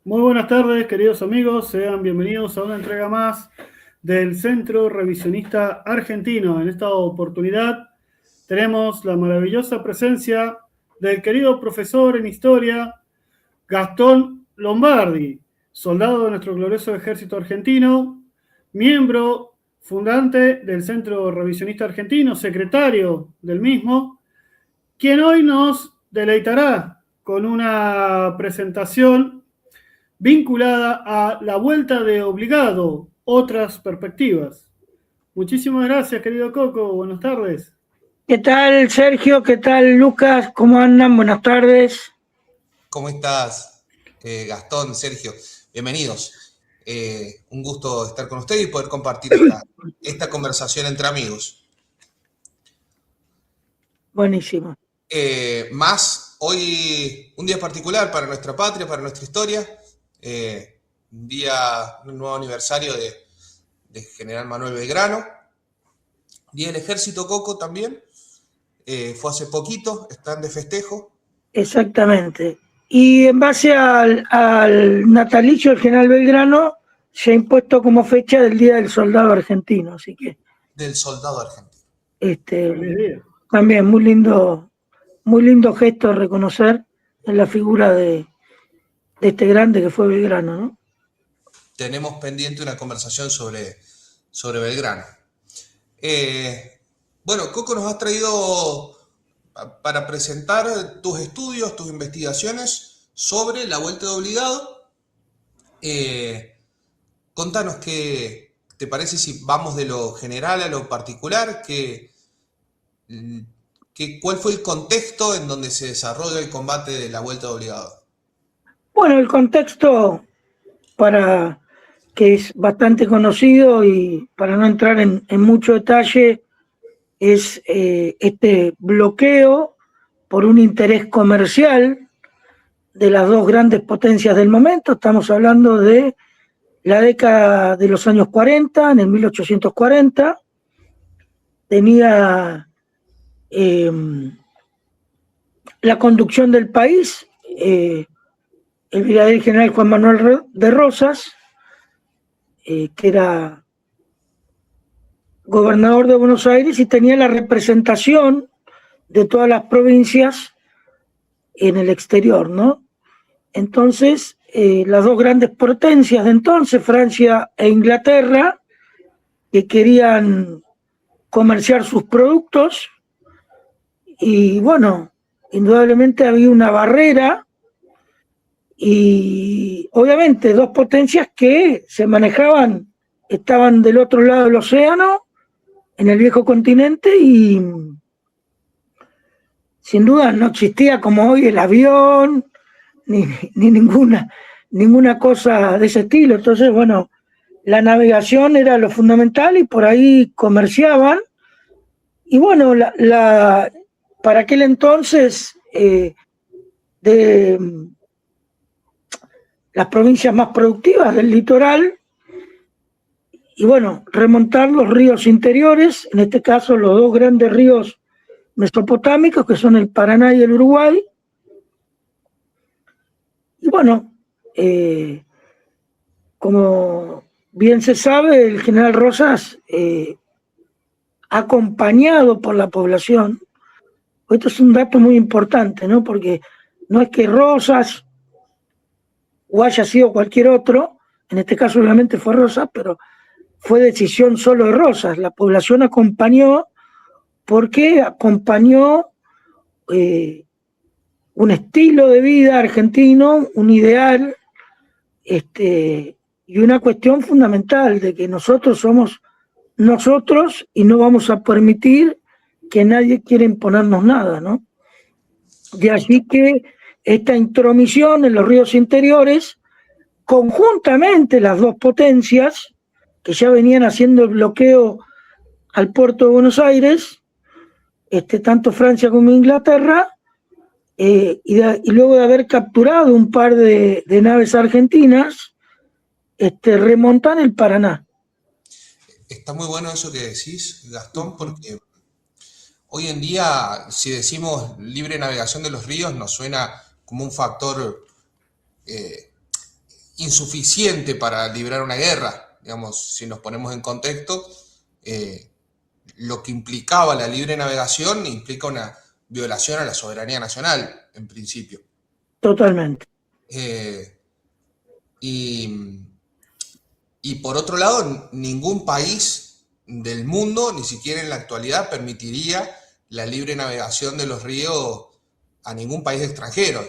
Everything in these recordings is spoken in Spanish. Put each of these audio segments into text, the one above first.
Muy buenas tardes, queridos amigos. Sean bienvenidos a una entrega más del Centro Revisionista Argentino. En esta oportunidad tenemos la maravillosa presencia del querido profesor en historia, Gastón Lombardi, soldado de nuestro glorioso ejército argentino, miembro fundante del Centro Revisionista Argentino, secretario del mismo, quien hoy nos deleitará con una presentación vinculada a la vuelta de obligado, otras perspectivas. Muchísimas gracias, querido Coco. Buenas tardes. ¿Qué tal, Sergio? ¿Qué tal, Lucas? ¿Cómo andan? Buenas tardes. ¿Cómo estás, Gastón, Sergio? Bienvenidos. Un gusto estar con ustedes y poder compartir esta conversación entre amigos. Buenísimo. Más hoy, un día particular para nuestra patria, para nuestra historia. Un nuevo aniversario de General Manuel Belgrano. Día del Ejército, Coco, también. Fue hace poquito, están de festejo. Exactamente. Y en base al natalicio del general Belgrano, se ha impuesto como fecha del Día del Soldado Argentino, así que... Del soldado argentino. Feliz día. También muy lindo gesto reconocer en la figura de este grande que fue Belgrano, ¿no? Tenemos pendiente una conversación sobre Belgrano. Bueno, Coco, nos has traído para presentar tus estudios, tus investigaciones sobre la vuelta de obligado. Contanos qué te parece si vamos de lo general a lo particular, cuál fue el contexto en donde se desarrolla el combate de la vuelta de obligado. Bueno, el contexto que es bastante conocido y para no entrar en mucho detalle, es este bloqueo por un interés comercial de las dos grandes potencias del momento. Estamos hablando de la década de los años 40, en el 1840, tenía la conducción del país el brigadier general Juan Manuel de Rosas, que era gobernador de Buenos Aires y tenía la representación de todas las provincias en el exterior, ¿no? Entonces, las dos grandes potencias de entonces, Francia e Inglaterra, que querían comerciar sus productos, y bueno, indudablemente había una barrera, y obviamente dos potencias que se manejaban, estaban del otro lado del océano, en el viejo continente, y sin duda no existía como hoy el avión, ni ninguna cosa de ese estilo. Entonces, bueno, la navegación era lo fundamental y por ahí comerciaban. Y bueno, para aquel entonces, de las provincias más productivas del litoral, y bueno, remontar los ríos interiores, en este caso los dos grandes ríos mesopotámicos, que son el Paraná y el Uruguay. Y bueno, como bien se sabe, el general Rosas, acompañado por la población, esto es un dato muy importante, ¿no? Porque no es que Rosas o haya sido cualquier otro, en este caso obviamente fue Rosas, pero fue decisión solo de Rosas. La población acompañó porque acompañó un estilo de vida argentino, un ideal, y una cuestión fundamental de que nosotros somos nosotros y no vamos a permitir que nadie quiera imponernos nada, ¿no? De allí que esta intromisión en los ríos interiores, conjuntamente las dos potencias que ya venían haciendo el bloqueo al puerto de Buenos Aires, tanto Francia como Inglaterra, y luego de haber capturado un par de naves argentinas, remontan el Paraná. Está muy bueno eso que decís, Gastón, porque hoy en día, si decimos libre navegación de los ríos, nos suena como un factor insuficiente para librar una guerra. Digamos, si nos ponemos en contexto, lo que implicaba la libre navegación implica una violación a la soberanía nacional, en principio. Totalmente. Y por otro lado, ningún país del mundo, ni siquiera en la actualidad, permitiría la libre navegación de los ríos a ningún país extranjero.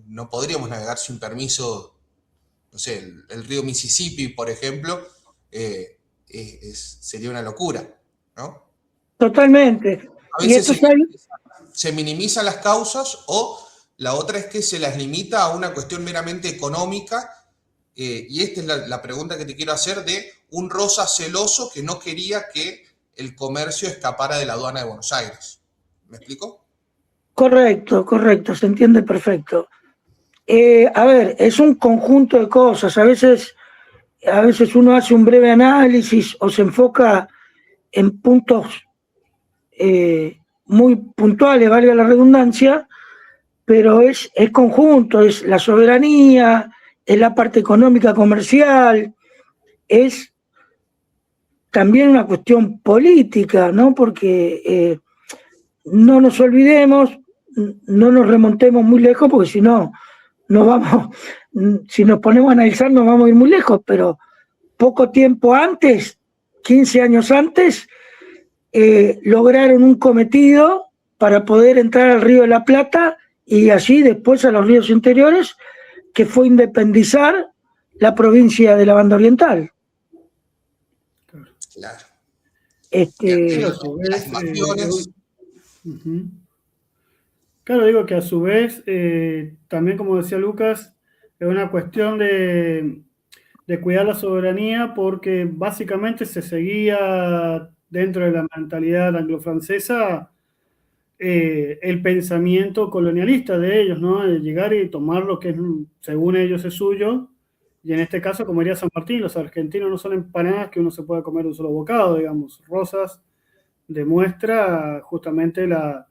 No podríamos navegar sin permiso, no sé, el río Mississippi, por ejemplo, sería una locura, ¿no? Totalmente. A veces se minimizan las causas, o la otra es que se las limita a una cuestión meramente económica, y esta es la pregunta que te quiero hacer, de un Rosas celoso que no quería que el comercio escapara de la aduana de Buenos Aires. ¿Me explico? Correcto, se entiende perfecto. A ver, es un conjunto de cosas. A veces uno hace un breve análisis o se enfoca en puntos muy puntuales, valga la redundancia, pero es conjunto, es la soberanía, es la parte económica comercial, es también una cuestión política, ¿no? Porque no nos olvidemos, no nos remontemos muy lejos, porque si no vamos, si nos ponemos a analizar nos vamos a ir muy lejos, pero poco tiempo antes, 15 años antes, lograron un cometido para poder entrar al Río de la Plata y allí después a los ríos interiores, que fue independizar la provincia de la Banda Oriental. Claro. Las invasiones. Claro, digo que a su vez, también como decía Lucas, es una cuestión de cuidar la soberanía, porque básicamente se seguía dentro de la mentalidad anglo-francesa el pensamiento colonialista de ellos, ¿no? De llegar y tomar lo que es, según ellos es suyo, y en este caso, como diría San Martín, los argentinos no son empanadas que uno se puede comer un solo bocado, digamos. Rosas demuestra justamente la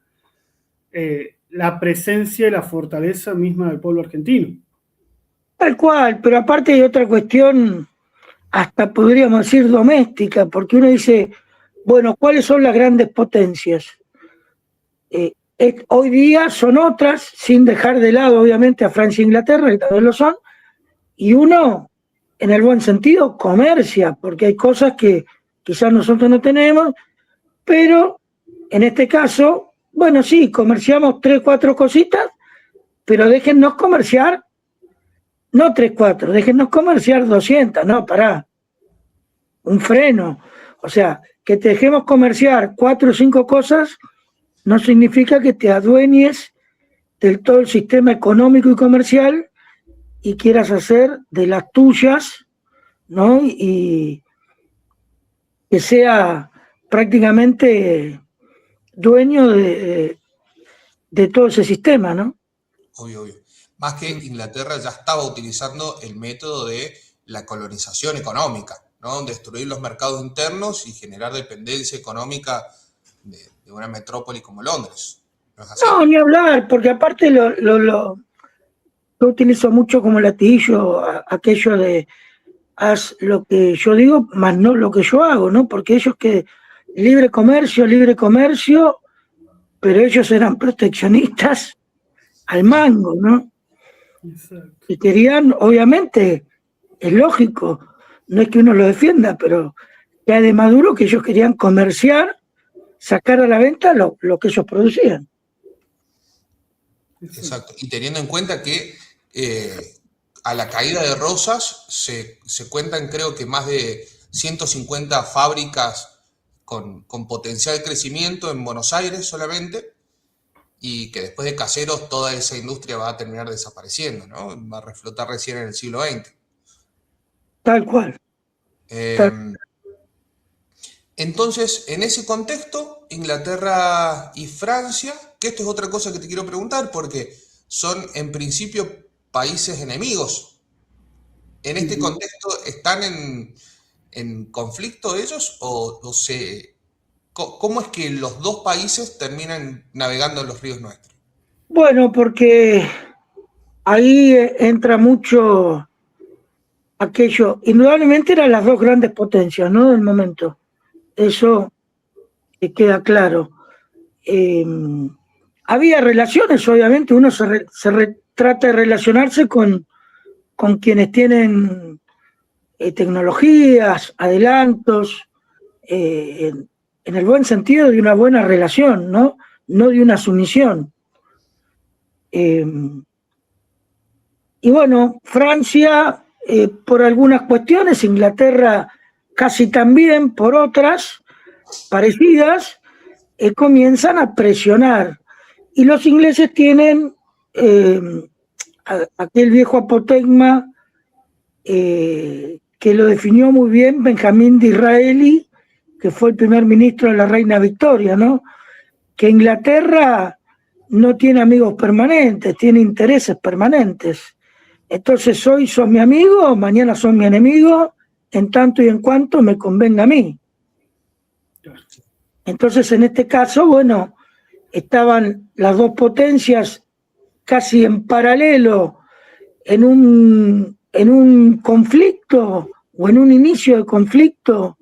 presencia y la fortaleza misma del pueblo argentino. Tal cual, pero aparte hay otra cuestión, hasta podríamos decir doméstica, porque uno dice, bueno, ¿cuáles son las grandes potencias? Hoy día son otras, sin dejar de lado obviamente a Francia e Inglaterra, que también lo son, y uno, en el buen sentido, comercia, porque hay cosas que quizás nosotros no tenemos, pero en este caso, bueno, sí, comerciamos 3, 4 cositas, pero déjennos comerciar, no 3, 4, déjennos comerciar 200, no, pará, un freno. O sea, que te dejemos comerciar 4 o 5 cosas no significa que te adueñes del todo el sistema económico y comercial y quieras hacer de las tuyas, ¿no? Y que sea prácticamente dueño de todo ese sistema, ¿no? Obvio. Más que Inglaterra ya estaba utilizando el método de la colonización económica, ¿no? Destruir los mercados internos y generar dependencia económica de una metrópoli como Londres. ¿No es así? No, ni hablar, porque aparte yo utilizo mucho como latillo aquello de haz lo que yo digo, más no lo que yo hago, ¿no? Porque ellos que libre comercio, pero ellos eran proteccionistas al mango, ¿no? Exacto. Y querían, obviamente, es lógico, no es que uno lo defienda, pero ya de Maduro que ellos querían comerciar, sacar a la venta lo que ellos producían. Exacto. Y teniendo en cuenta que a la caída de Rosas se cuentan, creo que más de 150 fábricas con potencial crecimiento en Buenos Aires solamente, y que después de Caseros toda esa industria va a terminar desapareciendo, ¿no? Va a reflotar recién en el siglo XX. Tal cual. Entonces, en ese contexto, Inglaterra y Francia, que esto es otra cosa que te quiero preguntar, porque son en principio países enemigos. ¿En este contexto están en conflicto ellos cómo es que los dos países terminan navegando en los ríos nuestros? Bueno, porque ahí entra mucho aquello, indudablemente eran las dos grandes potencias, ¿no? Del momento. Eso queda claro. Había relaciones, obviamente, uno trata de relacionarse con quienes tienen tecnologías, adelantos, en el buen sentido de una buena relación, ¿no? No de una sumisión. Y bueno, Francia, por algunas cuestiones, Inglaterra casi también por otras parecidas, comienzan a presionar. Y los ingleses tienen aquel viejo apotegma que lo definió muy bien Benjamín Disraeli, que fue el primer ministro de la reina Victoria, ¿no? Que Inglaterra no tiene amigos permanentes, tiene intereses permanentes. Entonces hoy son mi amigo, mañana son mi enemigo, en tanto y en cuanto me convenga a mí. Entonces en este caso, bueno, estaban las dos potencias casi en paralelo en un conflicto o en un inicio de conflicto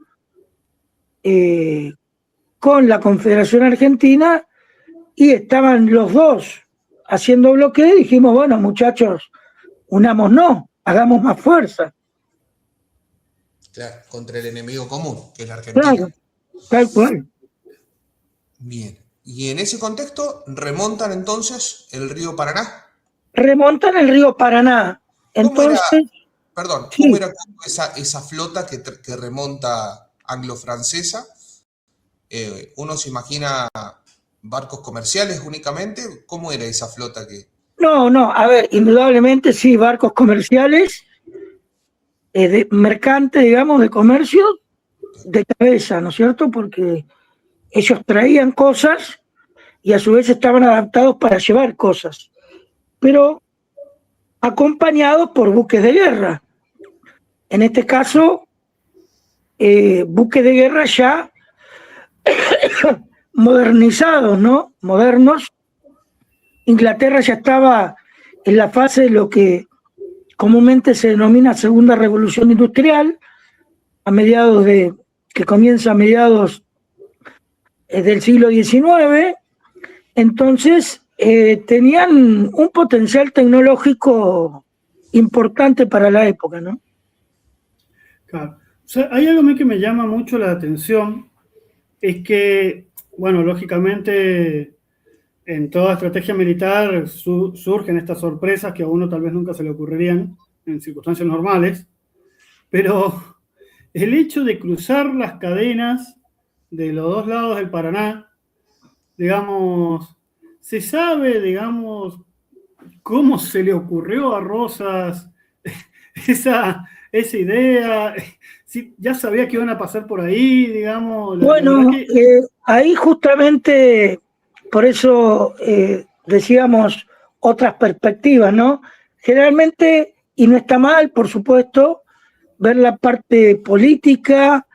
con la Confederación Argentina, y estaban los dos haciendo bloqueo, y dijimos, bueno, muchachos, unámonos, hagamos más fuerza. Claro, contra el enemigo común, que es la Argentina. Claro, tal cual. Bien. Y en ese contexto, ¿remontan entonces el río Paraná? Remontan el río Paraná. Entonces, ¿Cómo era esa flota que remonta anglo-francesa? ¿Uno se imagina barcos comerciales únicamente? ¿Cómo era esa flota que...? No, a ver, indudablemente sí, barcos comerciales, de mercante, digamos, de comercio, de cabeza, ¿no es cierto? Porque ellos traían cosas y a su vez estaban adaptados para llevar cosas, pero acompañados por buques de guerra. En este caso, buques de guerra ya modernizados, ¿no? Modernos. Inglaterra ya estaba en la fase de lo que comúnmente se denomina Segunda Revolución Industrial, que comienza a mediados del siglo XIX. Entonces tenían un potencial tecnológico importante para la época, ¿no? Claro. O sea, hay algo que me llama mucho la atención, es que, bueno, lógicamente en toda estrategia militar surgen estas sorpresas que a uno tal vez nunca se le ocurrirían en circunstancias normales, pero el hecho de cruzar las cadenas de los dos lados del Paraná, digamos, se sabe, digamos, cómo se le ocurrió a Rosas esa idea, si ya sabía que iban a pasar por ahí, digamos. Bueno, ahí justamente, por eso decíamos otras perspectivas, ¿no? Generalmente, y no está mal, por supuesto, ver la parte política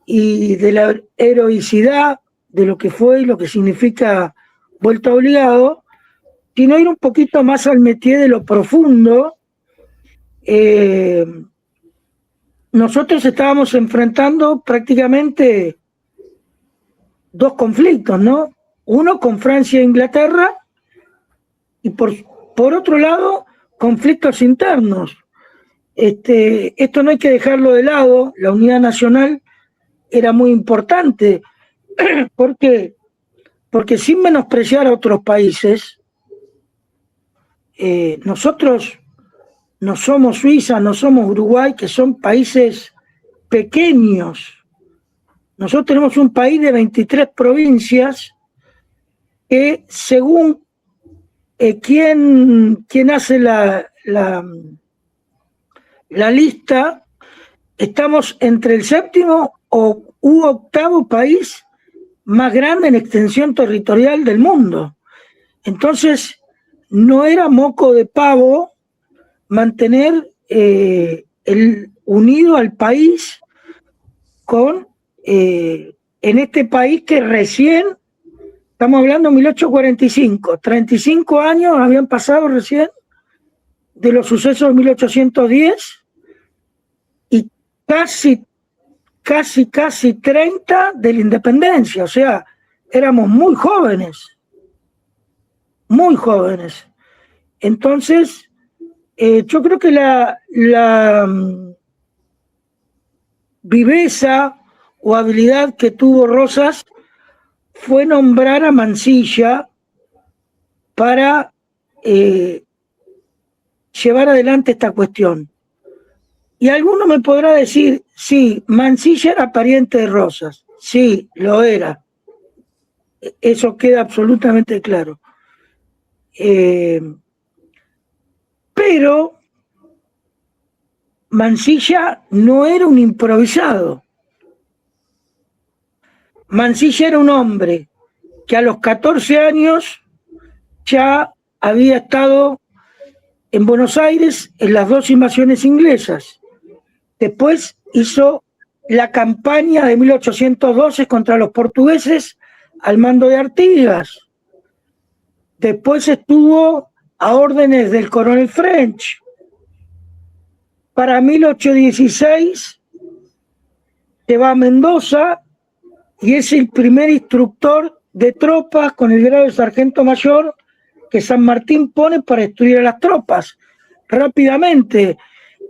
y de la heroicidad de lo que fue y lo que significa Vuelta Obligado, sino ir un poquito más al métier de lo profundo. Nosotros estábamos enfrentando prácticamente dos conflictos, ¿no? Uno con Francia e Inglaterra, y por otro lado, conflictos internos. Esto no hay que dejarlo de lado, la unidad nacional era muy importante. ¿Por qué? Porque sin menospreciar a otros países, nosotros no somos Suiza, no somos Uruguay, que son países pequeños. Nosotros tenemos un país de 23 provincias que, según quien hace la lista, estamos entre el séptimo u octavo país más grande en extensión territorial del mundo. Entonces, no era moco de pavo mantener unido al país en este país que recién, estamos hablando de 1845, 35 años habían pasado recién de los sucesos de 1810, casi 30 de la independencia, o sea, éramos muy jóvenes. Entonces, yo creo que la viveza o habilidad que tuvo Rosas fue nombrar a Mansilla para llevar adelante esta cuestión. Y alguno me podrá decir, sí, Mansilla era pariente de Rosas. Sí, lo era. Eso queda absolutamente claro. Pero Mansilla no era un improvisado. Mansilla era un hombre que a los 14 años ya había estado en Buenos Aires en las 2 invasiones inglesas. Después hizo la campaña de 1812 contra los portugueses al mando de Artigas. Después estuvo a órdenes del coronel French. Para 1816 se va a Mendoza y es el primer instructor de tropas con el grado de sargento mayor que San Martín pone para destruir a las tropas. Rápidamente,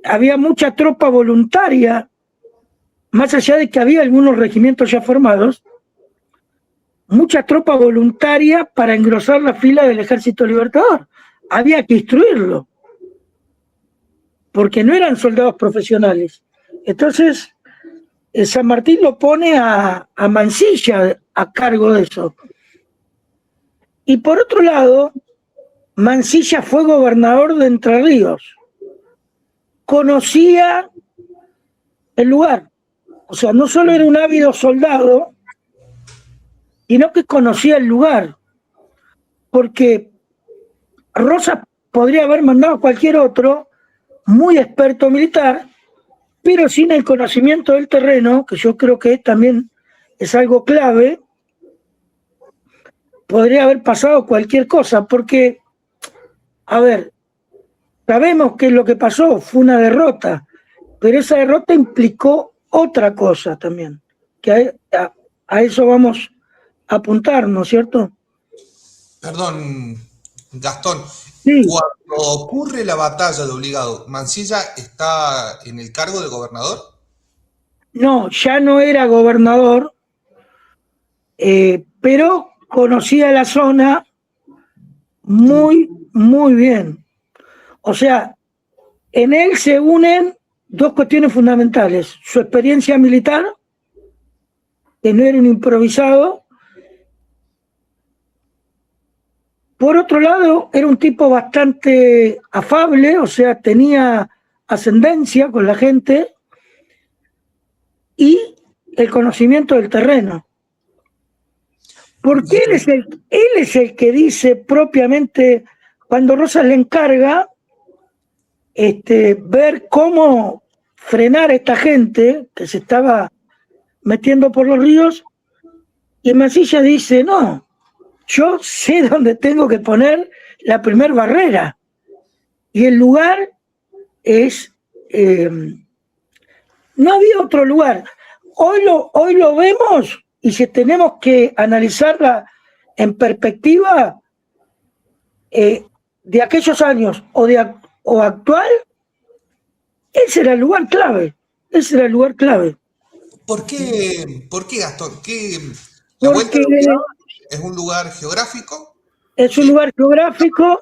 había mucha tropa voluntaria, más allá de que había algunos regimientos ya formados, mucha tropa voluntaria para engrosar la fila del Ejército Libertador. Había que instruirlo, porque no eran soldados profesionales. Entonces, San Martín lo pone a Mansilla a cargo de eso. Y por otro lado, Mansilla fue gobernador de Entre Ríos. Conocía el lugar. O sea, no solo era un ávido soldado, sino que conocía el lugar. Porque Rosas podría haber mandado a cualquier otro, muy experto militar, pero sin el conocimiento del terreno, que yo creo que también es algo clave, podría haber pasado cualquier cosa, porque, a ver, sabemos que lo que pasó fue una derrota, pero esa derrota implicó otra cosa también, que a eso vamos a apuntar, ¿no es cierto? Perdón, Gastón. Sí. Cuando ocurre la batalla de Obligado, ¿Mansilla está en el cargo de gobernador? No, ya no era gobernador, pero conocía la zona muy bien. O sea, en él se unen 2 cuestiones fundamentales. Su experiencia militar, que no era un improvisado. Por otro lado, era un tipo bastante afable, o sea, tenía ascendencia con la gente y el conocimiento del terreno. Porque él es el que dice propiamente, cuando Rosas le encarga ver cómo frenar a esta gente que se estaba metiendo por los ríos, y Mansilla dice, no, yo sé dónde tengo que poner la primer barrera, y el lugar es, no había otro lugar. Hoy lo vemos, y si tenemos que analizarla en perspectiva de aquellos años o actual, ese era el lugar clave. ¿Por qué Gastón? ¿La Porque Vuelta de Obligado es un lugar geográfico? es un lugar geográfico,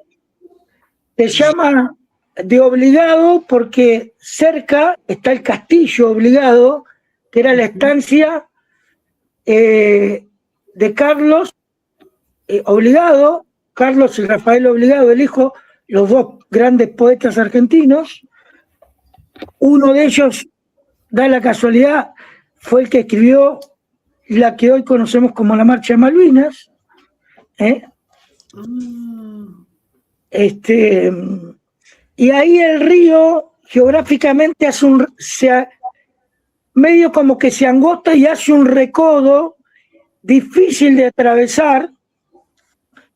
se llama de Obligado porque cerca está el castillo Obligado, que era la estancia de Carlos Obligado, Carlos y Rafael Obligado, el hijo, los 2 grandes poetas argentinos. Uno de ellos, da la casualidad, fue el que escribió la que hoy conocemos como la Marcha de Malvinas. Y ahí el río geográficamente medio como que se angosta y hace un recodo difícil de atravesar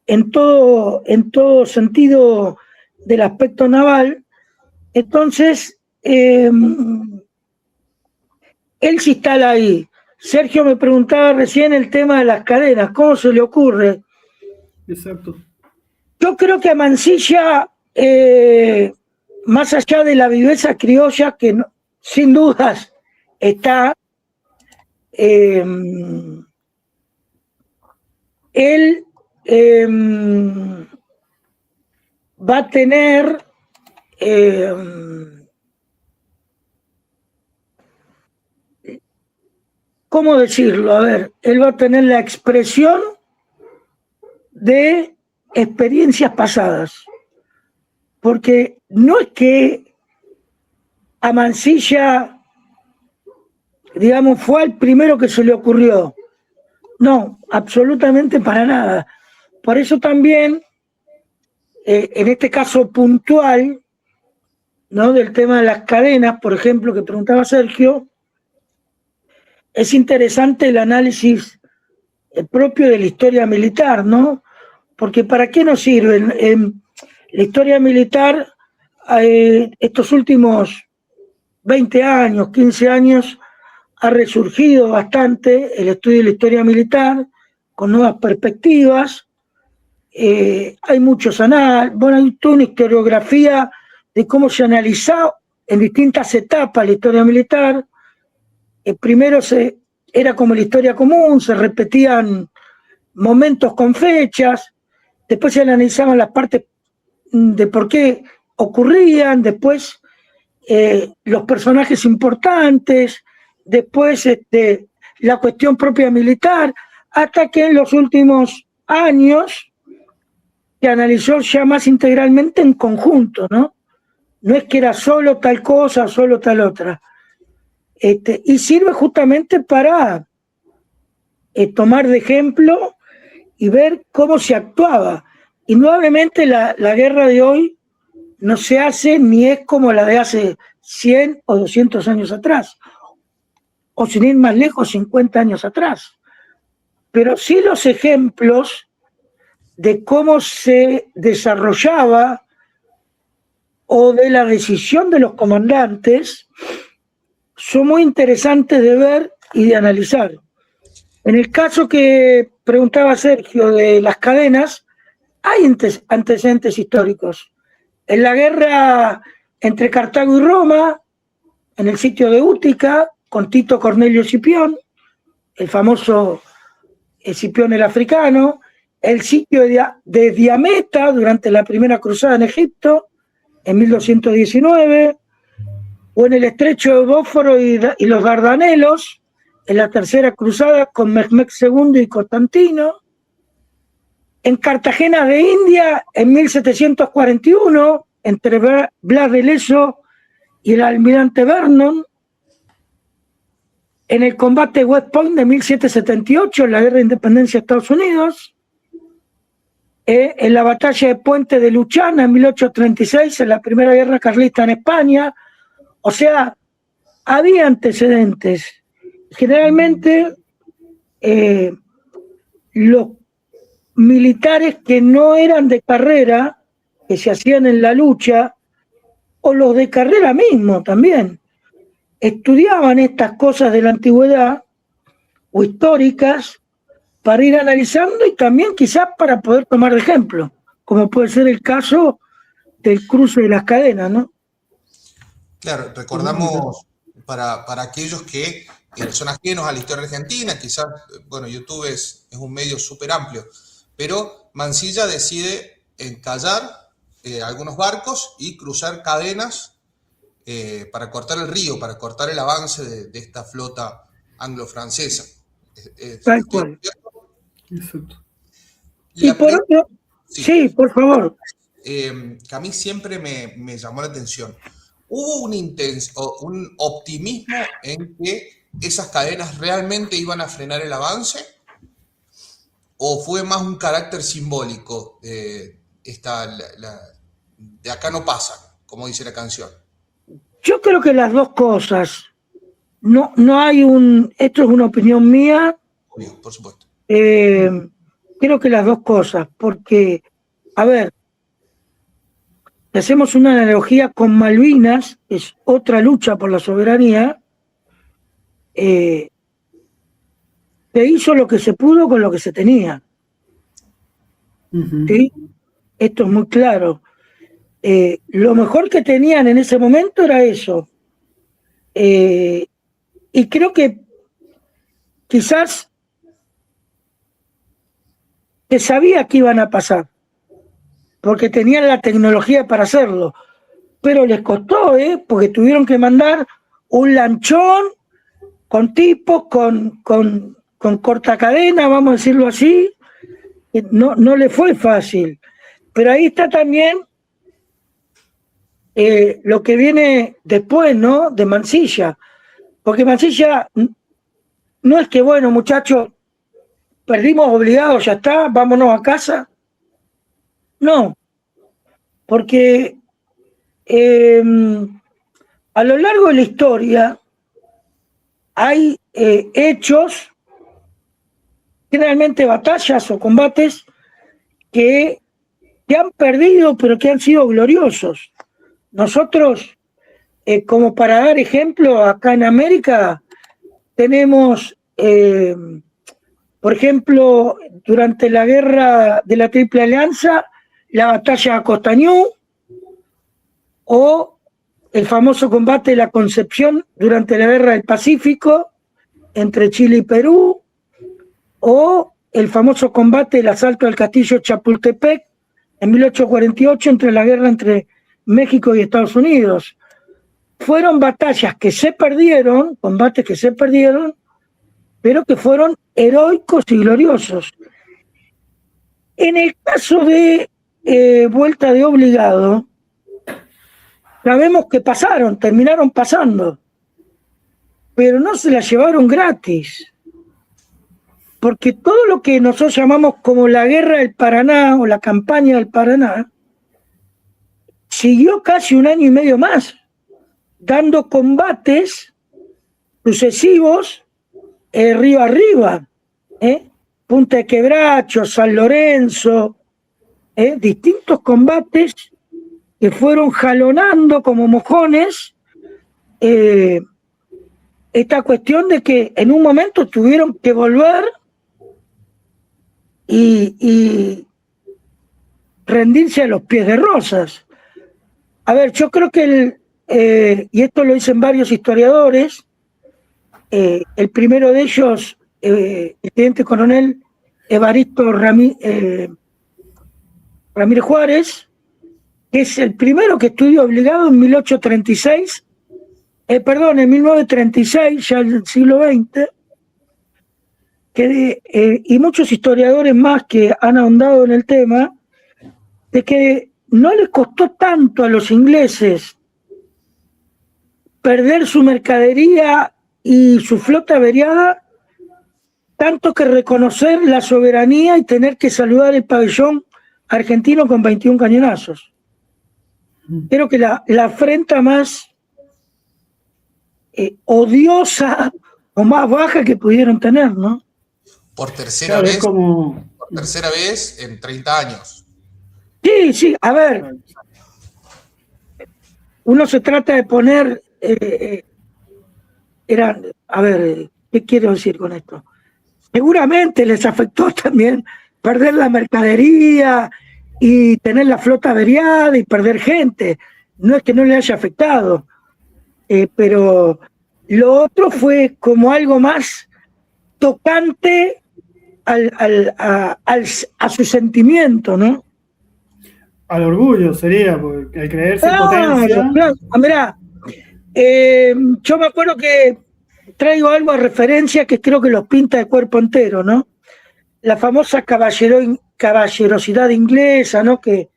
en todo sentido del aspecto naval. Entonces, él se instala ahí. Sergio me preguntaba recién el tema de las cadenas, ¿cómo se le ocurre? Exacto. Yo creo que a Mansilla, más allá de la viveza criolla, que no, sin dudas está, él va a tener ¿cómo decirlo? A ver, él va a tener la expresión de experiencias pasadas, porque no es que a Mansilla, digamos, fue el primero que se le ocurrió, no, absolutamente para nada. Por eso también, en este caso puntual, ¿no?, del tema de las cadenas, por ejemplo, que preguntaba Sergio, es interesante el análisis propio de la historia militar, ¿no? Porque ¿para qué nos sirve? La historia militar, estos últimos 20 años, 15 años, ha resurgido bastante el estudio de la historia militar, con nuevas perspectivas. Hay muchos análisis, bueno, hay toda una historiografía de cómo se analizó en distintas etapas la historia militar. Primero era como la historia común, se repetían momentos con fechas, después se analizaban las partes de por qué ocurrían, después los personajes importantes, después la cuestión propia militar, hasta que en los últimos años se analizó ya más integralmente en conjunto, ¿no? No es que era solo tal cosa, solo tal otra. Y sirve justamente para tomar de ejemplo y ver cómo se actuaba. Indudablemente la guerra de hoy no se hace ni es como la de hace 100 o 200 años atrás, o sin ir más lejos, 50 años atrás. Pero sí los ejemplos de cómo se desarrollaba o de la decisión de los comandantes son muy interesantes de ver y de analizar. En el caso que preguntaba Sergio de las cadenas, hay antecedentes históricos. En la guerra entre Cartago y Roma, en el sitio de Útica, con Tito Cornelio Escipión, el famoso Escipión el africano, el sitio de Diameta durante la primera cruzada en Egipto, en 1219, o en el estrecho de Bósforo y los Dardanelos, en la tercera cruzada con Mehmed II y Constantino, en Cartagena de India, en 1741, entre Blas de Lezo y el almirante Vernon, en el combate de West Point de 1778, en la guerra de independencia de Estados Unidos, en la batalla de Puente de Luchana en 1836, en la primera guerra carlista en España. O sea, había antecedentes. Generalmente los militares que no eran de carrera, que se hacían en la lucha, o los de carrera mismo también, estudiaban estas cosas de la antigüedad o históricas para ir analizando y también quizás para poder tomar de ejemplo, como puede ser el caso del cruce de las cadenas, ¿no? Claro, recordamos para aquellos que son ajenos a la historia argentina, quizás, bueno, YouTube es un medio súper amplio, pero Mansilla decide encallar algunos barcos y cruzar cadenas para cortar el río, para cortar el avance de esta flota anglo-francesa. Tal cual. Exacto. Y por otro, sí, por favor. Que a mí siempre me llamó la atención. ¿Hubo un optimismo en que esas cadenas realmente iban a frenar el avance? ¿O fue más un carácter simbólico de acá no pasa, como dice la canción? Yo creo que las dos cosas. No hay esto es una opinión mía. Obvio, por supuesto. Creo que las dos cosas, porque, a ver, si hacemos una analogía con Malvinas, es otra lucha por la soberanía. se hizo lo que se pudo con lo que se tenía. ¿Sí? Esto es muy claro. Lo mejor que tenían en ese momento era eso. Y creo que quizás se sabía que iban a pasar, porque tenían la tecnología para hacerlo, pero les costó, porque tuvieron que mandar un lanchón con tipos, con corta cadena, vamos a decirlo así. No le fue fácil, pero ahí está también lo que viene después, ¿no? De Mansilla, porque Mansilla no es que, bueno, muchachos, perdimos obligados, ya está, vámonos a casa. No, porque a lo largo de la historia hay hechos, generalmente batallas o combates que han perdido, pero que han sido gloriosos. Nosotros, como para dar ejemplo, acá en América tenemos, por ejemplo, durante la guerra de la Triple Alianza, la batalla de Costañú, o el famoso combate de la Concepción durante la guerra del Pacífico entre Chile y Perú, o el famoso combate del asalto al castillo Chapultepec en 1848 entre la guerra entre México y Estados Unidos. Fueron batallas que se perdieron, combates que se perdieron, pero que fueron heroicos y gloriosos. En el caso de Vuelta de Obligado, sabemos que terminaron pasando, pero no se la llevaron gratis, porque todo lo que nosotros llamamos como la Guerra del Paraná o la campaña del Paraná siguió casi 1 año y medio más, dando combates sucesivos río arriba, Punta de Quebracho, San Lorenzo, distintos combates que fueron jalonando como mojones esta cuestión de que en un momento tuvieron que volver y rendirse a los pies de Rosas. A ver, yo creo que y esto lo dicen varios historiadores, el primero de ellos, el teniente coronel Evaristo Ramírez Juárez, que es el primero que estudió obligado en 1836, en 1936, ya en el siglo XX, y muchos historiadores más que han ahondado en el tema, de que no les costó tanto a los ingleses perder su mercadería y su flota averiada, tanto que reconocer la soberanía y tener que saludar el pabellón argentino con 21 cañonazos. Creo que la afrenta más odiosa o más baja que pudieron tener, ¿no? Por tercera vez, por tercera vez en 30 años. Sí, a ver, uno se trata de poner, a ver, ¿qué quiero decir con esto? Seguramente les afectó también perder la mercadería y tener la flota averiada y perder gente. No es que no le haya afectado, pero lo otro fue como algo más tocante a su sentimiento, ¿no? Al orgullo sería, porque al creerse potencia. Claro. Mirá, yo me acuerdo que traigo algo a referencia que creo que los pinta de cuerpo entero, ¿no? La famosa caballerosidad inglesa, ¿no? Que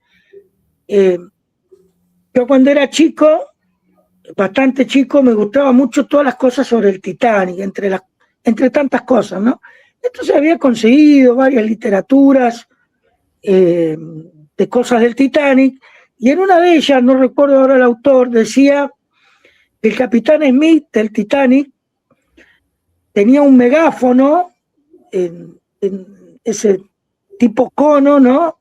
yo cuando era chico, bastante chico, me gustaba mucho todas las cosas sobre el Titanic, entre tantas cosas, ¿no? Entonces había conseguido varias literaturas de cosas del Titanic, y en una de ellas, no recuerdo ahora el autor, decía que el capitán Smith del Titanic tenía un megáfono en ese tipo cono, ¿no?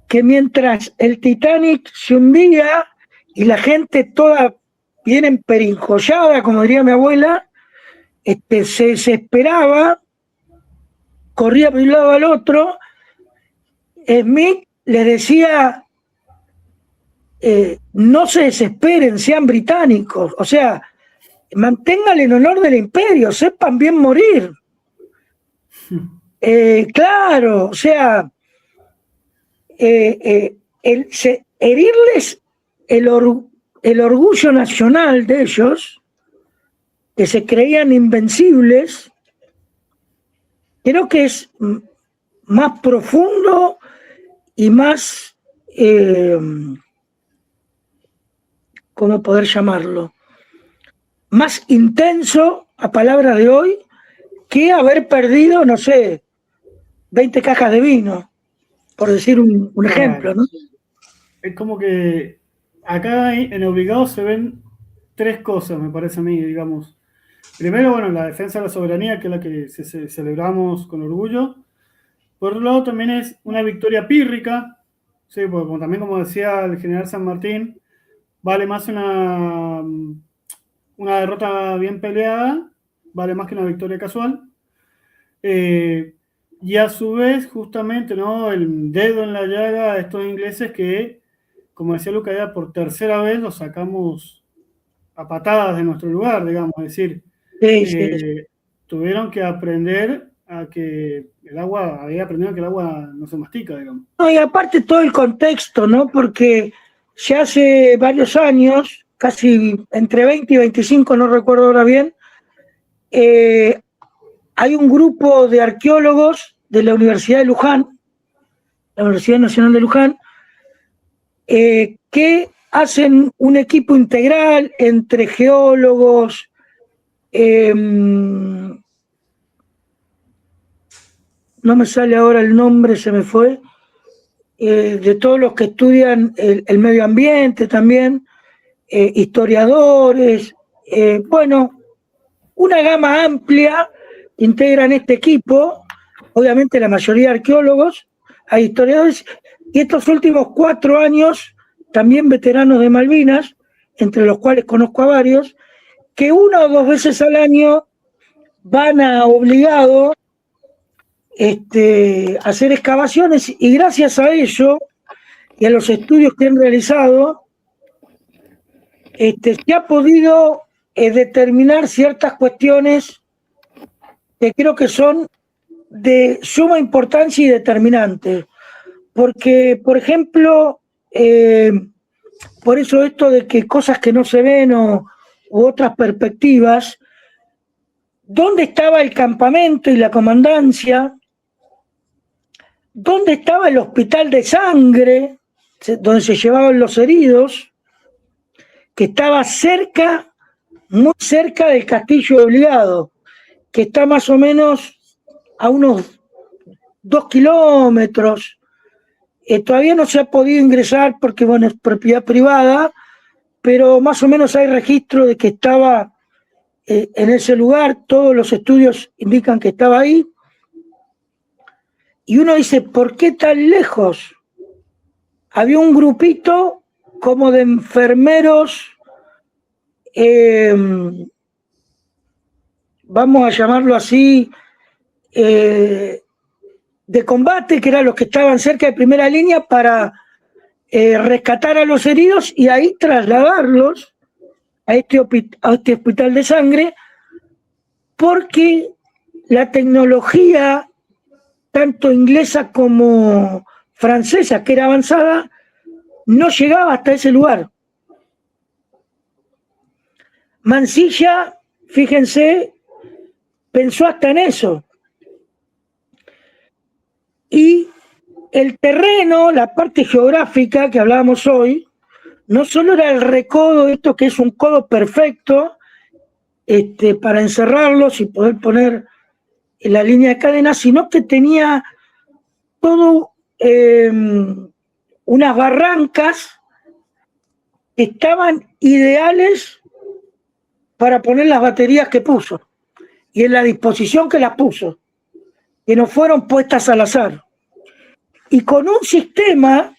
Que mientras el Titanic se hundía y la gente toda bien emperinjollada, como diría mi abuela, se desesperaba, corría de un lado al otro. Smith les decía, no se desesperen, sean británicos, o sea, mantengan el honor del imperio, sepan bien morir. Claro, o sea, herirles el orgullo nacional de ellos, que se creían invencibles, creo que es más profundo y más, ¿cómo poder llamarlo? Más intenso, a palabras de hoy, que haber perdido, no sé, 20 cajas de vino, por decir un ejemplo, ¿no? Es como que acá en Obligado se ven tres cosas, me parece a mí, digamos. Primero, bueno, la defensa de la soberanía, que es la que celebramos con orgullo. Por otro lado, también es una victoria pírrica, sí, porque también, como decía el general San Martín, vale más una derrota bien peleada, vale más que una victoria casual. Y a su vez, justamente, ¿no? El dedo en la llaga a estos ingleses que, como decía Luca, ya por tercera vez los sacamos a patadas de nuestro lugar, digamos, es decir, tuvieron que aprender a que había aprendido que el agua no se mastica, digamos. No, y aparte todo el contexto, ¿no? Porque ya hace varios años, casi entre 20 y 25, no recuerdo ahora bien, hay un grupo de arqueólogos de la Universidad de Luján, la Universidad Nacional de Luján, que hacen un equipo integral entre geólogos, no me sale ahora el nombre, se me fue, de todos los que estudian el medio ambiente también, historiadores, bueno, una gama amplia integran este equipo, obviamente la mayoría arqueólogos, hay historiadores, y estos últimos 4 años también veteranos de Malvinas, entre los cuales conozco a varios, que 1 o 2 veces al año van a Obligado a hacer excavaciones, y gracias a ello y a los estudios que han realizado, se ha podido determinar ciertas cuestiones que creo que son de suma importancia y determinante. Porque, por ejemplo, por eso esto de que cosas que no se ven u otras perspectivas, ¿dónde estaba el campamento y la comandancia? ¿Dónde estaba el hospital de sangre, donde se llevaban los heridos? Que estaba cerca, muy cerca del castillo de Obligado, que está más o menos a unos 2 kilómetros. Todavía no se ha podido ingresar porque, bueno, es propiedad privada, pero más o menos hay registro de que estaba en ese lugar, todos los estudios indican que estaba ahí. Y uno dice, ¿por qué tan lejos? Había un grupito como de enfermeros, vamos a llamarlo así, de combate, que eran los que estaban cerca de primera línea para rescatar a los heridos y ahí trasladarlos a este hospital de sangre, porque la tecnología, tanto inglesa como francesa, que era avanzada, no llegaba hasta ese lugar. Mansilla, fíjense, pensó hasta en eso. Y el terreno, la parte geográfica que hablábamos hoy, no solo era el recodo, esto que es un codo perfecto para encerrarlos y poder poner en la línea de cadena, sino que tenía todo unas barrancas que estaban ideales para poner las baterías que puso y en la disposición que las puso, que no fueron puestas al azar. Y con un sistema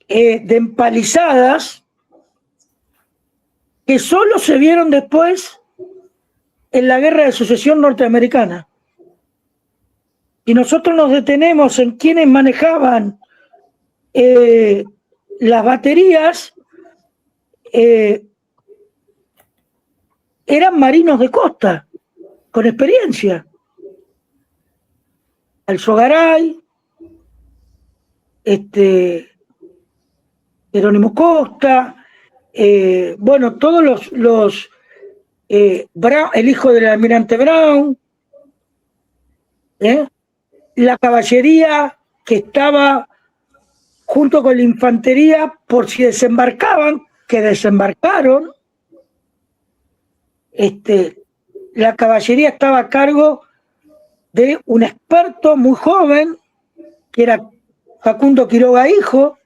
de empalizadas que solo se vieron después en la Guerra de Sucesión norteamericana. Y nosotros nos detenemos en quienes manejaban las baterías, eran marinos de costa, con experiencia. Alzogaray, Jerónimo Costa, bueno, todos Brown, el hijo del almirante Brown, la caballería que estaba junto con la infantería por si desembarcaban, que desembarcaron. La caballería estaba a cargo de un experto muy joven, que era Facundo Quiroga hijo,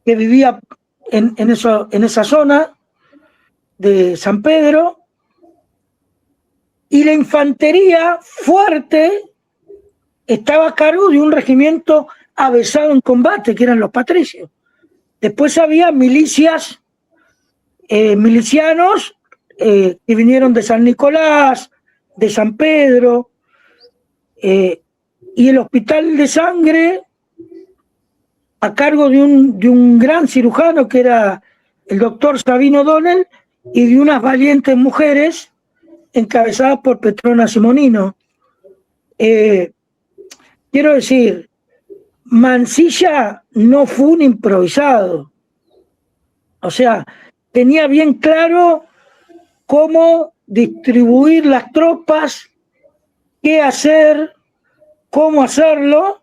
que vivía en esa zona de San Pedro, y la infantería fuerte estaba a cargo de un regimiento avesado en combate, que eran los patricios. Después había milicias, milicianos que vinieron de San Nicolás, de San Pedro, y el hospital de sangre a cargo de un gran cirujano que era el doctor Sabino O'Donnell, y de unas valientes mujeres encabezadas por Petrona Simonino. Quiero decir, Mansilla no fue un improvisado. O sea, tenía bien claro cómo distribuir las tropas, qué hacer, cómo hacerlo.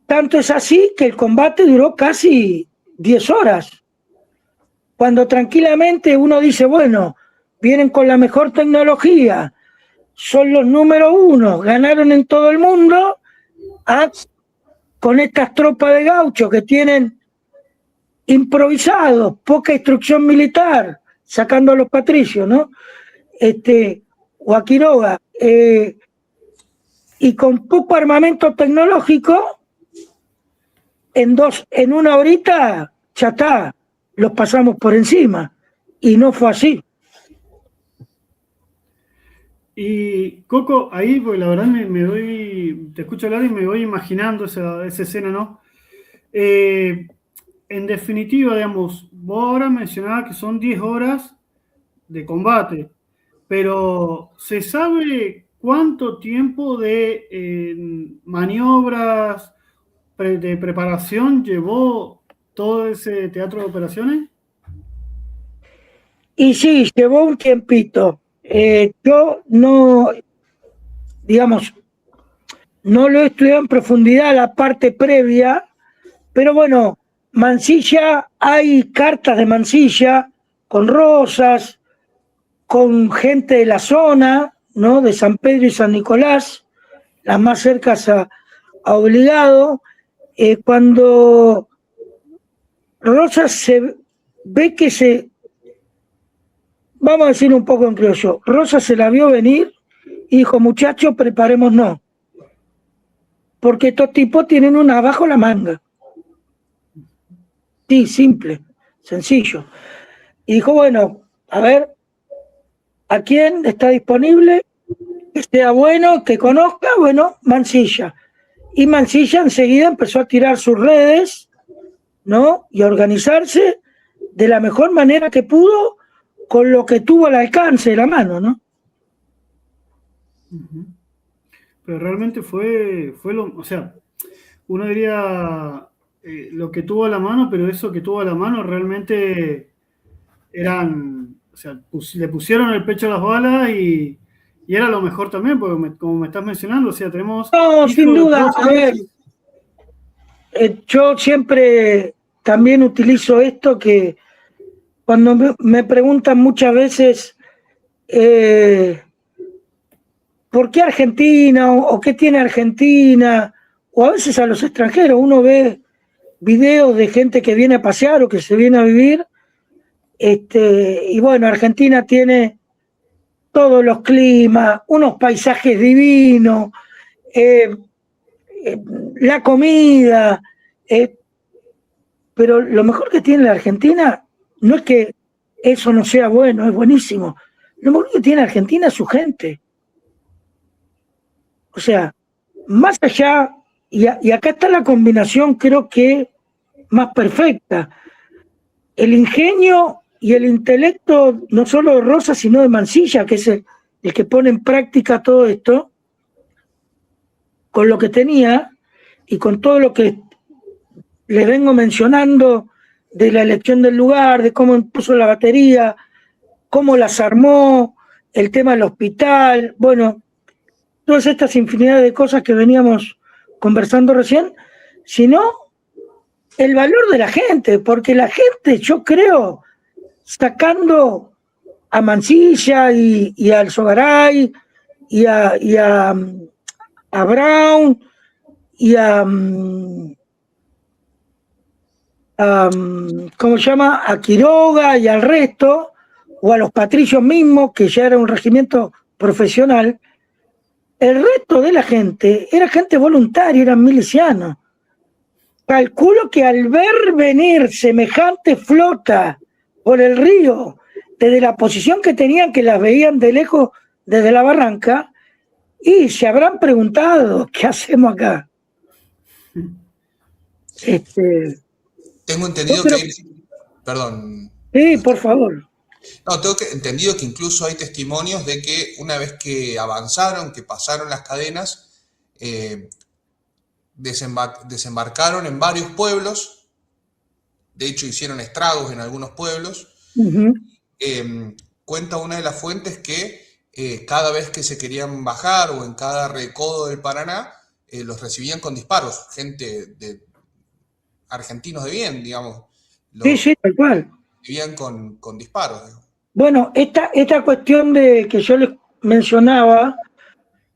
Tanto es así que el combate duró casi 10 horas. Cuando tranquilamente uno dice, bueno, vienen con la mejor tecnología, son los número 1, ganaron en todo el mundo, con estas tropas de gauchos que tienen improvisados, poca instrucción militar, sacando a los patricios, ¿no? O a Quiroga, y con poco armamento tecnológico, en una horita ya está, los pasamos por encima, y no fue así. Y Coco, ahí, porque la verdad te escucho hablar y me voy imaginando esa escena, ¿no? En definitiva, digamos, vos ahora mencionabas que son 10 horas de combate, pero ¿se sabe cuánto tiempo de maniobras, de preparación llevó todo ese teatro de operaciones? Y sí, llevó un tiempito. Yo no, digamos, no lo he estudiado en profundidad la parte previa, pero bueno, Mansilla, hay cartas de Mansilla con Rosas, con gente de la zona, ¿no? De San Pedro y San Nicolás, las más cercas a Obligado. Cuando Rosas se ve que vamos a decir un poco en criollo, Rosas se la vio venir y dijo, muchachos, preparémonos, porque estos tipos tienen una bajo la manga. Sí, simple, sencillo. Y dijo, bueno, a ver, ¿a quién está disponible? Que sea bueno, que conozca, bueno, Mansilla. Y Mansilla enseguida empezó a tirar sus redes, ¿no? Y a organizarse de la mejor manera que pudo, con lo que tuvo al alcance de la mano, ¿no? Pero realmente fue o sea, uno diría lo que tuvo a la mano, pero eso que tuvo a la mano realmente eran, o sea, le pusieron el pecho a las balas y era lo mejor también, porque como me estás mencionando, o sea, tenemos... No, sin duda, a ver, yo siempre también utilizo esto, que cuando me preguntan muchas veces ¿por qué Argentina? ¿O qué tiene Argentina? O a veces a los extranjeros, uno ve videos de gente que viene a pasear o que se viene a vivir, y bueno, Argentina tiene todos los climas, unos paisajes divinos, la comida, pero lo mejor que tiene la Argentina no es que eso no sea bueno, es buenísimo. lo mejor que tiene Argentina es su gente. O sea, más allá, y acá está la combinación, creo que más perfecta. El ingenio y el intelecto, no solo de Rosas, sino de Mansilla, que es el que pone en práctica todo esto, con lo que tenía y con todo lo que les vengo mencionando de la elección del lugar, de cómo puso la batería, cómo las armó, el tema del hospital, bueno, todas estas infinidad de cosas que veníamos conversando recién, sino el valor de la gente, porque la gente, yo creo, sacando a Mansilla y a Alzogaray y a Brown y ¿cómo se llama? A Quiroga y al resto, o a los patricios mismos, que ya era un regimiento profesional. El resto de la gente era gente voluntaria, eran milicianos. Calculo que al ver venir semejante flota por el río, desde la posición que tenían, que las veían de lejos desde la barranca, y se habrán preguntado, ¿qué hacemos acá? Tengo entendido que... Perdón. Sí, por favor. No, entendido que incluso hay testimonios de que una vez que avanzaron, que pasaron las cadenas, desembarcaron en varios pueblos, de hecho hicieron estragos en algunos pueblos. Cuenta una de las fuentes que cada vez que se querían bajar o en cada recodo del Paraná, los recibían con disparos, gente de argentinos de bien, digamos. Sí, tal cual. Vivían con disparos. Digamos. Bueno, esta cuestión de que yo les mencionaba,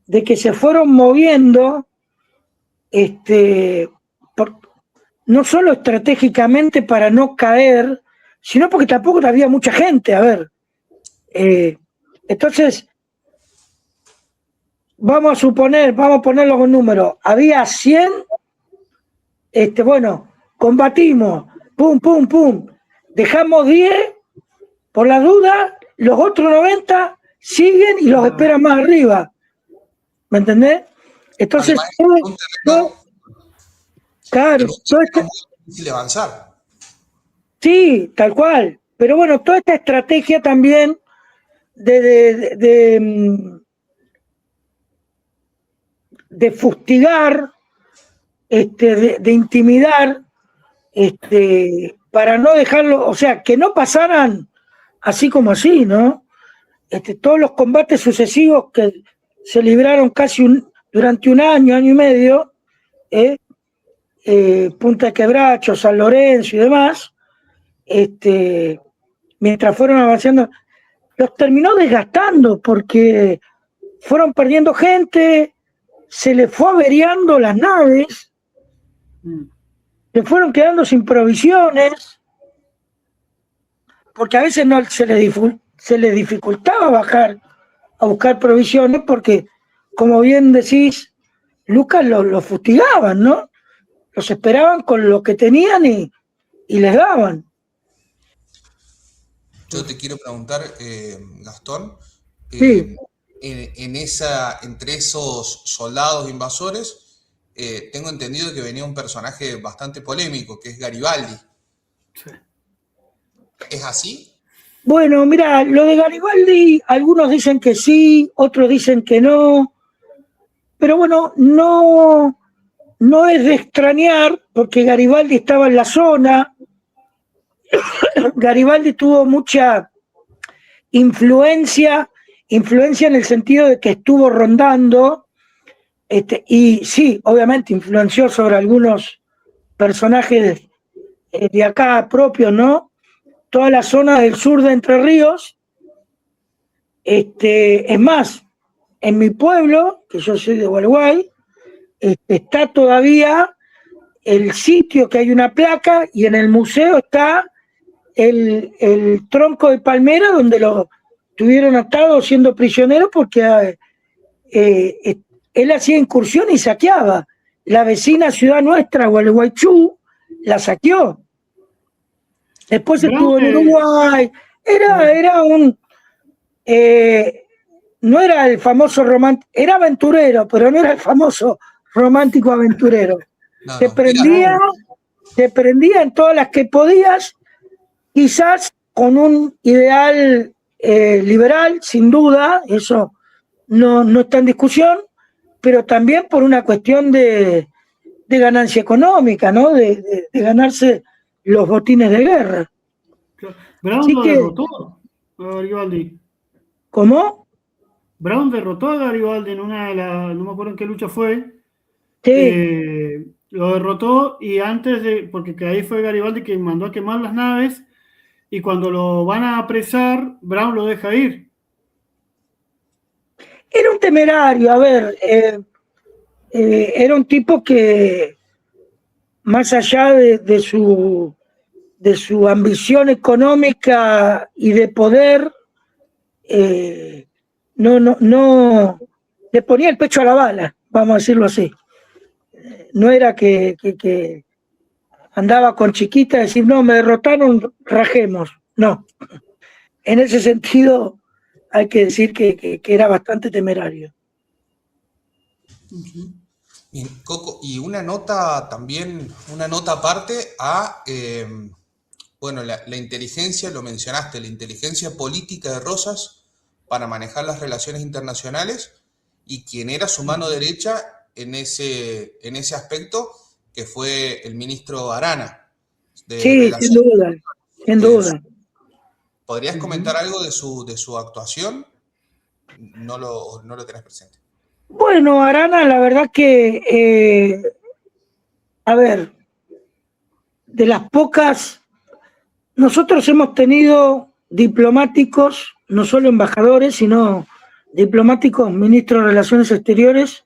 de que se fueron moviendo, no solo estratégicamente para no caer, sino porque tampoco había mucha gente, a ver. Entonces, vamos a ponerlo con números, había 100, bueno, combatimos, pum, pum, pum, dejamos 10, por la duda, los otros 90 siguen y los esperan más arriba, ¿me entendés? Entonces, claro, todo esto, es muy difícil avanzar. Sí, tal cual, pero bueno, toda esta estrategia también de fustigar, de intimidar, para no dejarlo, o sea, que no pasaran así como así, ¿no? Todos los combates sucesivos que se libraron durante un año y medio, Punta de Quebracho, San Lorenzo y demás, mientras fueron avanzando, los terminó desgastando porque fueron perdiendo gente, se les fue averiando las naves, se fueron quedando sin provisiones, porque a veces no se les dificultaba bajar a buscar provisiones porque, como bien decís, Lucas los fustigaban, ¿no? Los esperaban con lo que tenían y les daban. Yo te quiero preguntar, Gastón, Sí. Entre esos soldados invasores, tengo entendido que venía un personaje bastante polémico, que es Garibaldi. Sí. ¿Es así? Bueno, mira, lo de Garibaldi, algunos dicen que sí, otros dicen que no, pero bueno, no es de extrañar, porque Garibaldi estaba en la zona. Garibaldi tuvo mucha influencia en el sentido de que estuvo rondando, y sí, obviamente influenció sobre algunos personajes de acá propios, ¿no? Toda la zona del sur de Entre Ríos. Es más, en mi pueblo, que yo soy de Gualeguay, está todavía el sitio que hay una placa y en el museo está el tronco de palmera donde lo tuvieron atado siendo prisionero porque él hacía incursión y saqueaba. La vecina ciudad nuestra, Gualeguaychú, la saqueó. Después estuvo en Uruguay. Era no era el famoso romántico, era aventurero, pero no era el famoso romántico aventurero. Te prendía en todas las que podías, quizás con un ideal liberal, sin duda, eso no está en discusión, pero también por una cuestión de ganancia económica, ¿no? De ganarse los botines de guerra. Brown lo derrotó a Garibaldi. ¿Cómo? Brown derrotó a Garibaldi en una de las, no me acuerdo en qué lucha fue. Sí. Lo derrotó y antes de, porque ahí fue Garibaldi quien mandó a quemar las naves, y cuando lo van a apresar, Brown lo deja ir. Era un temerario, a ver, era un tipo que, más allá de su ambición económica y de poder, no le ponía el pecho a la bala, vamos a decirlo así. No era que andaba con chiquita a decir, no, me derrotaron, rajemos. No. En ese sentido, hay que decir que era bastante temerario. Bien, Coco, y una nota también, una nota aparte a, bueno, la inteligencia, lo mencionaste, la inteligencia política de Rosas para manejar las relaciones internacionales, y quien era su mano derecha en ese aspecto, que fue el ministro Arana. Sí, sin duda, sin duda. ¿Podrías comentar algo de su actuación? No lo tenés presente. Bueno, Arana, la verdad que, a ver, de las pocas, nosotros hemos tenido diplomáticos, no solo embajadores, sino diplomáticos, ministros de Relaciones Exteriores,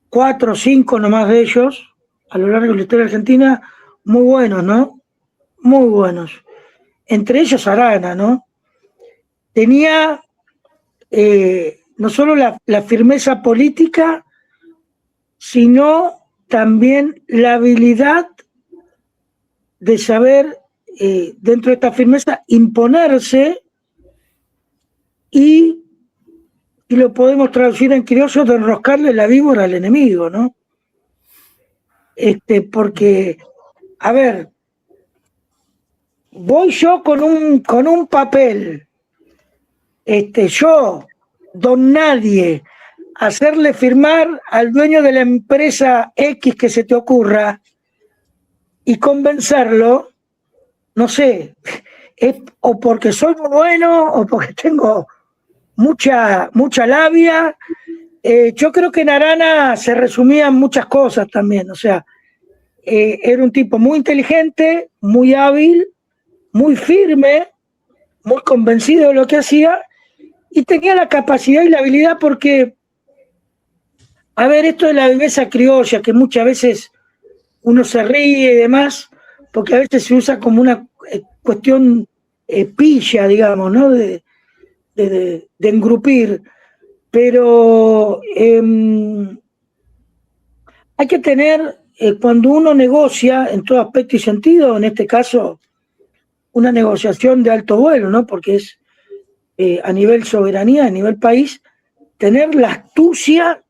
4 o 5 nomás de ellos, a lo largo de la historia argentina, muy buenos, ¿no? Muy buenos. Entre ellos Arana, ¿no? Tenía no solo la firmeza política, sino también la habilidad de saber, dentro de esta firmeza, imponerse, y lo podemos traducir en criollo, de enroscarle la víbora al enemigo, ¿no? Porque, a ver, voy yo con un papel, yo, don nadie, hacerle firmar al dueño de la empresa X que se te ocurra y convencerlo, no sé, es o porque soy muy bueno o porque tengo mucha labia. Yo creo que en Arana se resumían muchas cosas también, o sea, era un tipo muy inteligente, muy hábil, muy firme, muy convencido de lo que hacía, y tenía la capacidad y la habilidad porque, a ver, esto de la viveza criolla, que muchas veces uno se ríe y demás, porque a veces se usa como una cuestión pilla, digamos, ¿no? De engrupir, pero hay que tener, cuando uno negocia en todo aspecto y sentido, en este caso, una negociación de alto vuelo, ¿no? Porque es a nivel soberanía, a nivel país, tener la astucia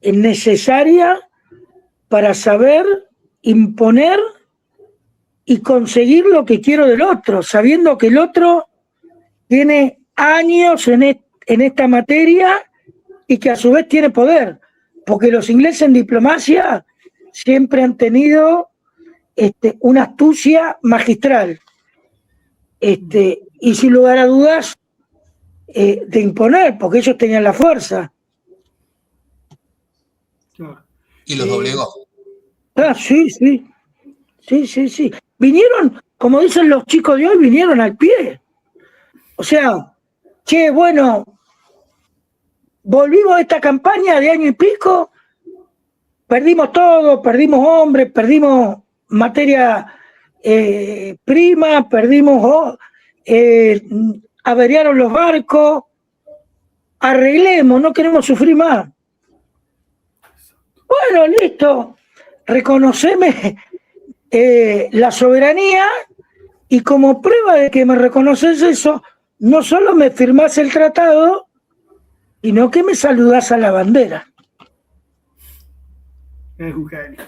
necesaria para saber imponer y conseguir lo que quiero del otro, sabiendo que el otro tiene años en esta materia y que a su vez tiene poder, porque los ingleses en diplomacia siempre han tenido una astucia magistral, y sin lugar a dudas de imponer, porque ellos tenían la fuerza. Y los doblegó. Sí. Vinieron, como dicen los chicos de hoy, vinieron al pie. O sea, che, bueno, volvimos a esta campaña de año y pico, perdimos todo, perdimos hombres, perdimos materia prima, perdimos, averiaron los barcos, arreglemos, no queremos sufrir más. Bueno, listo, reconoceme la soberanía, y como prueba de que me reconoces eso, no solo me firmás el tratado, sino que me saludás a la bandera. Es un genio.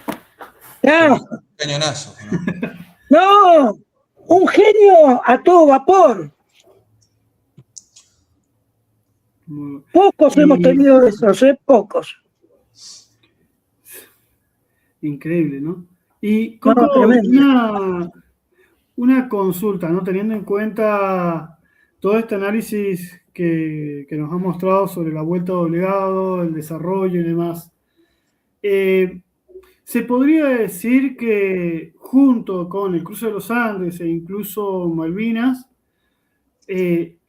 No, Cañonazo, ¿no? no, un genio a todo vapor. Pocos hemos tenido esos, pocos. Increíble, ¿no? Y Coco, una consulta, ¿no? Teniendo en cuenta todo este análisis que nos ha mostrado sobre la vuelta de obligado, el desarrollo y demás, ¿se podría decir que junto con el cruce de los Andes e incluso Malvinas,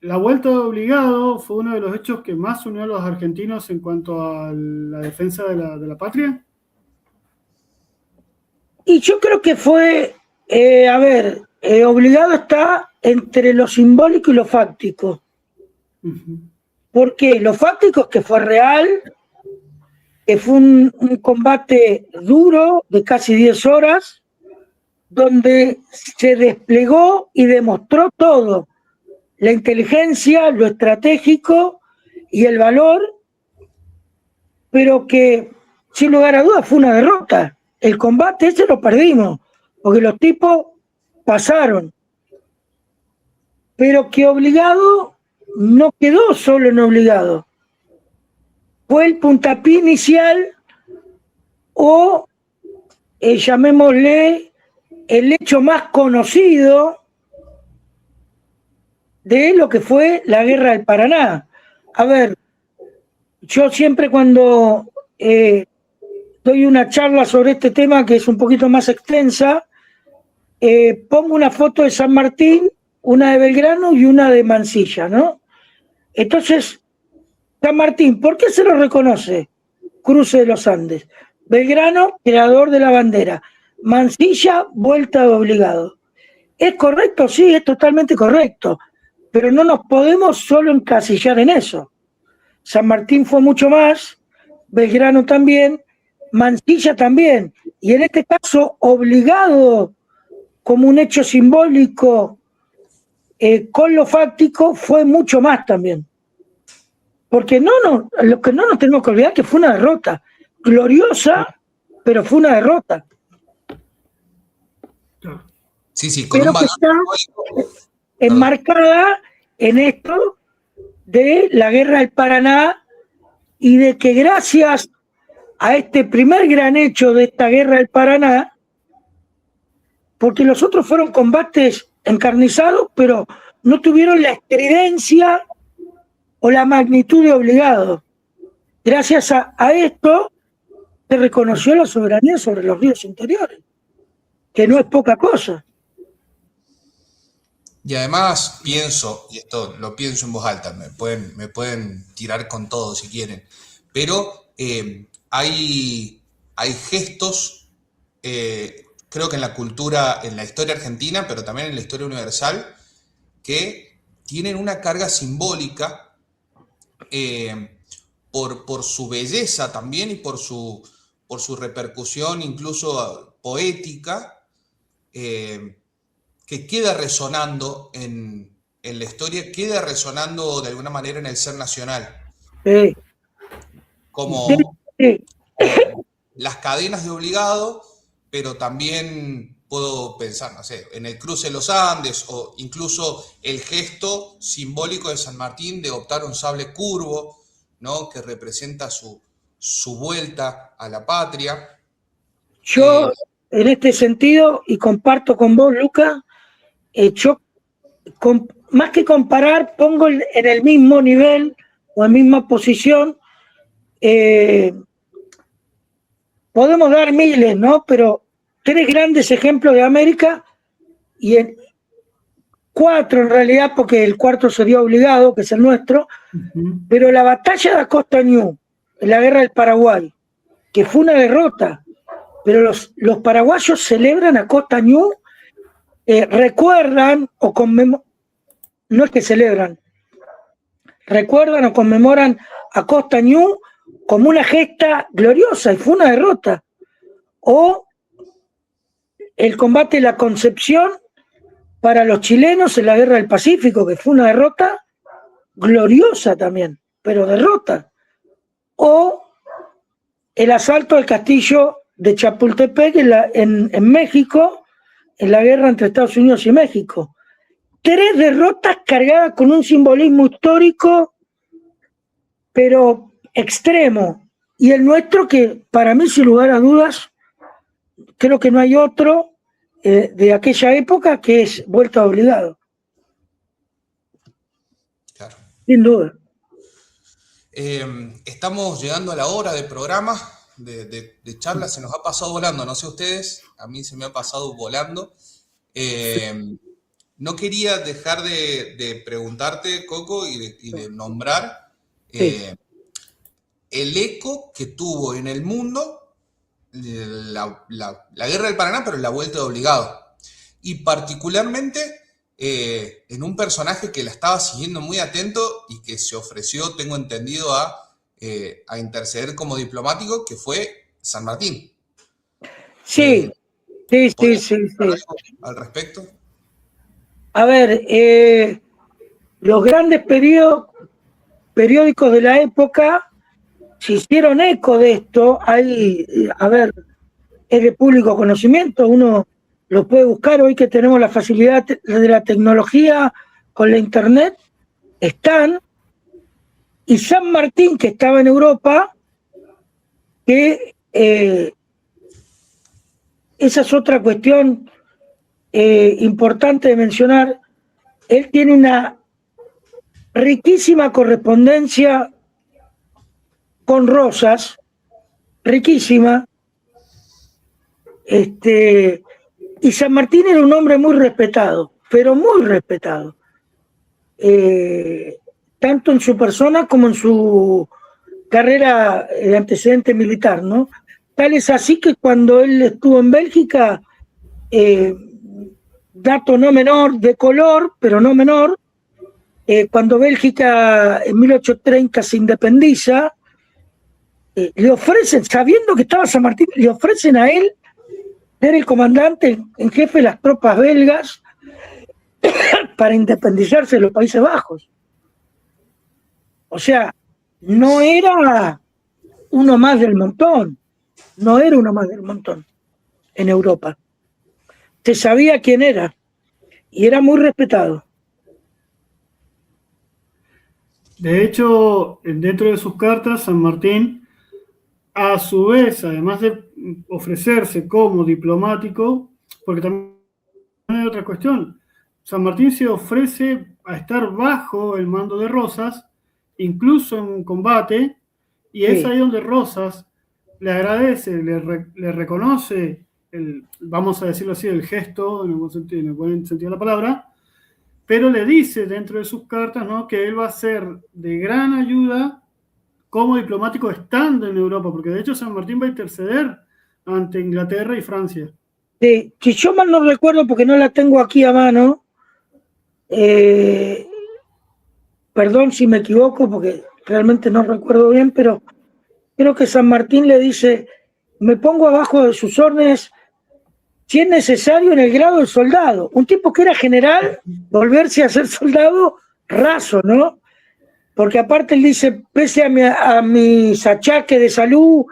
la vuelta de obligado fue uno de los hechos que más unió a los argentinos en cuanto a la defensa de la patria? Y yo creo que fue, obligado está entre lo simbólico y lo fáctico. Porque lo fáctico es que fue real, que fue un combate duro de casi 10 horas, donde se desplegó y demostró todo, la inteligencia, lo estratégico y el valor, pero que sin lugar a dudas fue una derrota. El combate ese lo perdimos, porque los tipos pasaron. Pero que obligado no quedó solo en obligado. Fue el puntapié inicial o, llamémosle, el hecho más conocido de lo que fue la Guerra del Paraná. A ver, yo siempre cuando doy una charla sobre este tema, que es un poquito más extensa, pongo una foto de San Martín, una de Belgrano y una de Mansilla, ¿no? Entonces, San Martín, ¿por qué se lo reconoce? Cruce de los Andes. Belgrano, creador de la bandera. Mansilla, vuelta de obligado. ¿Es correcto? Sí, es totalmente correcto. Pero no nos podemos solo encasillar en eso. San Martín fue mucho más, Belgrano también, Mansilla también. Y en este caso, obligado como un hecho simbólico con lo fáctico, fue mucho más también. Porque lo que no nos tenemos que olvidar es que fue una derrota gloriosa, pero fue una derrota. Sí, con pero un que está enmarcada en esto de la Guerra del Paraná y de que gracias a este primer gran hecho de esta Guerra del Paraná, porque los otros fueron combates encarnizados, pero no tuvieron la estridencia o la magnitud de obligado. Gracias a esto se reconoció la soberanía sobre los ríos interiores, que no es poca cosa. Y además pienso, y esto lo pienso en voz alta, me pueden tirar con todo si quieren, pero hay gestos, creo que en la cultura, en la historia argentina, pero también en la historia universal, que tienen una carga simbólica por su belleza también y por su repercusión incluso poética, que queda resonando en la historia, queda resonando de alguna manera en el ser nacional. Como las cadenas de obligado, pero también puedo pensar, no sé, en el cruce de los Andes o incluso el gesto simbólico de San Martín de optar un sable curvo, ¿no? Que representa su vuelta a la patria. Yo, en este sentido, y comparto con vos, Luca, yo, más que comparar, pongo en el mismo nivel o en misma posición. Podemos dar miles, ¿no? Pero 3 grandes ejemplos de América y 4 en realidad, porque el cuarto sería obligado, que es el nuestro, pero la batalla de Acosta Ñu, en la Guerra del Paraguay, que fue una derrota, pero los paraguayos celebran Acosta Ñu, recuerdan o conmemoran, no es que celebran, recuerdan o conmemoran Acosta Ñu como una gesta gloriosa y fue una derrota. O el combate de la Concepción, para los chilenos en la Guerra del Pacífico, que fue una derrota gloriosa también, pero derrota. O el asalto al castillo de Chapultepec en México, en la guerra entre Estados Unidos y México. 3 derrotas cargadas con un simbolismo histórico, pero extremo. Y el nuestro, que para mí, sin lugar a dudas, creo que no hay otro de aquella época, que es Vuelta de Obligado. Claro. Sin duda. Estamos llegando a la hora del programa, de charla. Se nos ha pasado volando, no sé ustedes, a mí se me ha pasado volando. No quería dejar de preguntarte, Coco, y de nombrar el eco que tuvo en el mundo la Guerra del Paraná, pero en la Vuelta de Obligado. Y particularmente en un personaje que la estaba siguiendo muy atento y que se ofreció, tengo entendido, a interceder como diplomático, que fue San Martín. Sí, sí. Algo al respecto? A ver, los grandes periódicos de la época se hicieron eco de esto. Hay, a ver, es de público conocimiento, uno lo puede buscar hoy que tenemos la facilidad de la tecnología con la internet, están. Y San Martín, que estaba en Europa, que esa es otra cuestión importante de mencionar, él tiene una riquísima correspondencia con Rosas, riquísima, y San Martín era un hombre muy respetado, pero muy respetado, tanto en su persona como en su carrera de antecedente militar, ¿no? Tal es así que cuando él estuvo en Bélgica, dato no menor, de color, pero no menor, cuando Bélgica en 1830 se independiza, le ofrecen, sabiendo que estaba San Martín, le ofrecen a él ser el comandante en jefe de las tropas belgas para independizarse de los Países Bajos. O sea, no era uno más del montón, no era uno más del montón en Europa. Se sabía quién era y era muy respetado. De hecho, dentro de sus cartas, San Martín, a su vez, además de ofrecerse como diplomático, porque también hay otra cuestión, San Martín se ofrece a estar bajo el mando de Rosas, incluso en combate, y es ahí donde Rosas le agradece, le reconoce, vamos a decirlo así, el gesto, en el buen sentido de la palabra, pero le dice dentro de sus cartas, ¿no?, que él va a ser de gran ayuda como diplomático estando en Europa, porque de hecho San Martín va a interceder ante Inglaterra y Francia. Si yo mal no recuerdo, porque no la tengo aquí a mano, perdón si me equivoco, porque realmente no recuerdo bien, pero creo que San Martín le dice, me pongo abajo de sus órdenes si es necesario en el grado de soldado. Un tipo que era general, volverse a ser soldado, raso, ¿no? Porque aparte él dice, pese a mis achaques de salud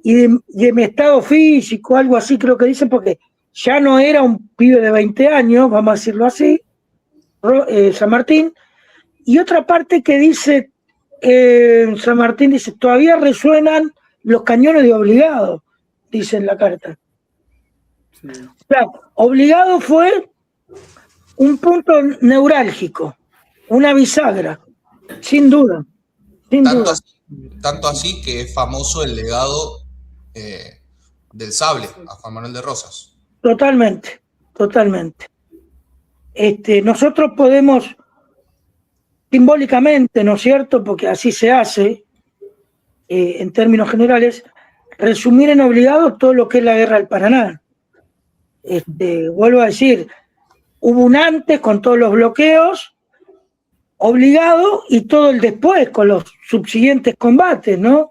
y de mi estado físico, algo así creo que dice, porque ya no era un pibe de 20 años, vamos a decirlo así, San Martín. Y otra parte que dice, San Martín dice, todavía resuenan los cañones de Obligado, dice en la carta. Sí. O sea, Obligado fue un punto neurálgico, una bisagra, sin duda. Tanto así que es famoso el legado del sable a Juan Manuel de Rosas. Totalmente. Nosotros podemos simbólicamente, ¿no es cierto?, porque así se hace, en términos generales, resumir en Obligado todo lo que es la Guerra del Paraná. Vuelvo a decir, hubo un antes con todos los bloqueos, Obligado, y todo el después con los subsiguientes combates, ¿no?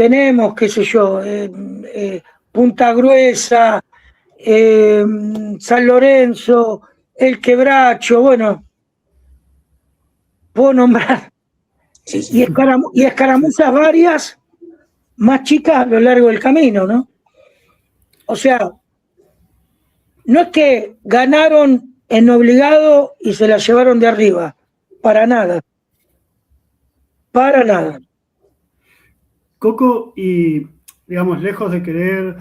tenemos, qué sé yo, Punta Gruesa, San Lorenzo, El Quebracho, bueno, puedo nombrar, y escaramuzas varias más chicas a lo largo del camino, ¿no? O sea, no es que ganaron en obligado y se la llevaron de arriba, para nada. Para nada. Coco, y digamos, lejos de querer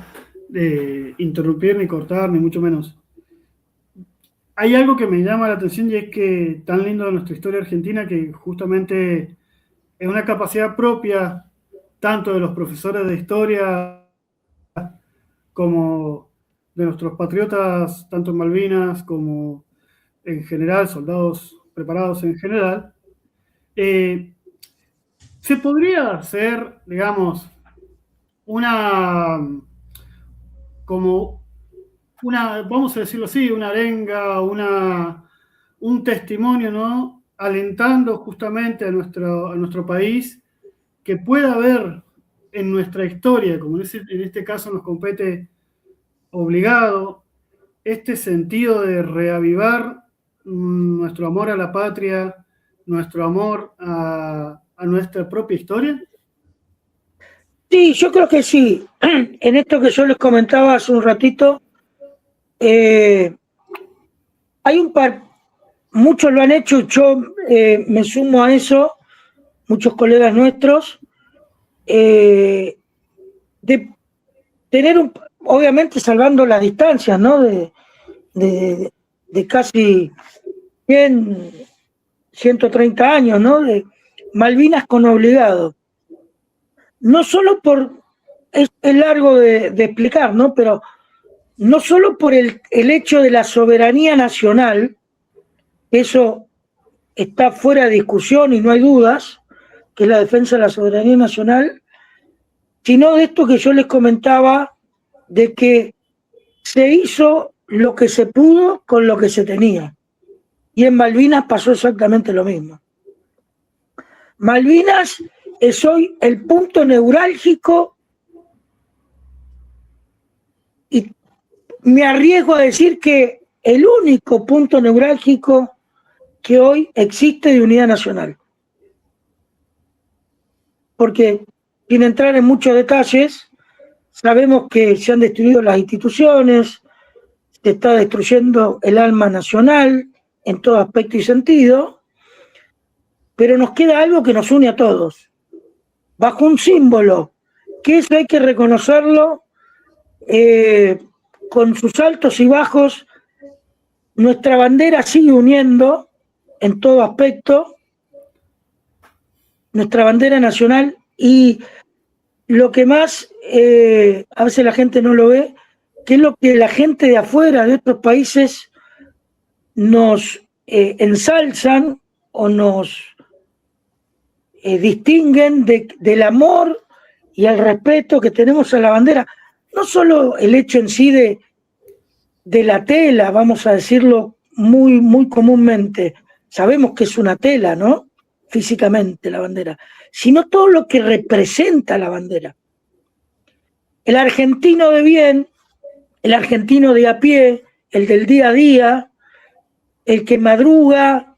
interrumpir ni cortar, ni mucho menos, hay algo que me llama la atención y es que tan lindo de nuestra historia argentina que justamente es una capacidad propia tanto de los profesores de historia como de nuestros patriotas, tanto en Malvinas como en general, soldados preparados en general. Se podría hacer, digamos, como una, vamos a decirlo así, una arenga, un testimonio, ¿no? Alentando justamente a nuestro país que pueda haber en nuestra historia, como en este caso nos compete obligado, este sentido de reavivar nuestro amor a la patria, nuestro amor a nuestra propia historia. Sí, yo creo que sí. En esto que yo les comentaba hace un ratito, hay un par, muchos lo han hecho, yo me sumo a eso, muchos colegas nuestros, de tener obviamente salvando las distancias, ¿no? De casi 100, 130 años, ¿no? De Malvinas con obligado. No solo es largo de explicar, ¿no? Pero no solo por el hecho de la soberanía nacional, eso está fuera de discusión y no hay dudas, que es la defensa de la soberanía nacional, sino de esto que yo les comentaba, de que se hizo lo que se pudo con lo que se tenía. Y en Malvinas pasó exactamente lo mismo. Malvinas es hoy el punto neurálgico y me arriesgo a decir que el único punto neurálgico que hoy existe de unidad nacional. Porque, sin entrar en muchos detalles, sabemos que se han destruido las instituciones, se está destruyendo el alma nacional en todo aspecto y sentido, pero nos queda algo que nos une a todos, bajo un símbolo, que eso hay que reconocerlo, con sus altos y bajos, nuestra bandera sigue uniendo en todo aspecto, nuestra bandera nacional, y lo que más, a veces la gente no lo ve, que es lo que la gente de afuera, de otros países, nos ensalzan o nos distinguen del amor y el respeto que tenemos a la bandera. No solo el hecho en sí de la tela, vamos a decirlo muy, muy comúnmente, sabemos que es una tela, ¿no? Físicamente la bandera, sino todo lo que representa la bandera. El argentino de bien, el argentino de a pie, el del día a día, el que madruga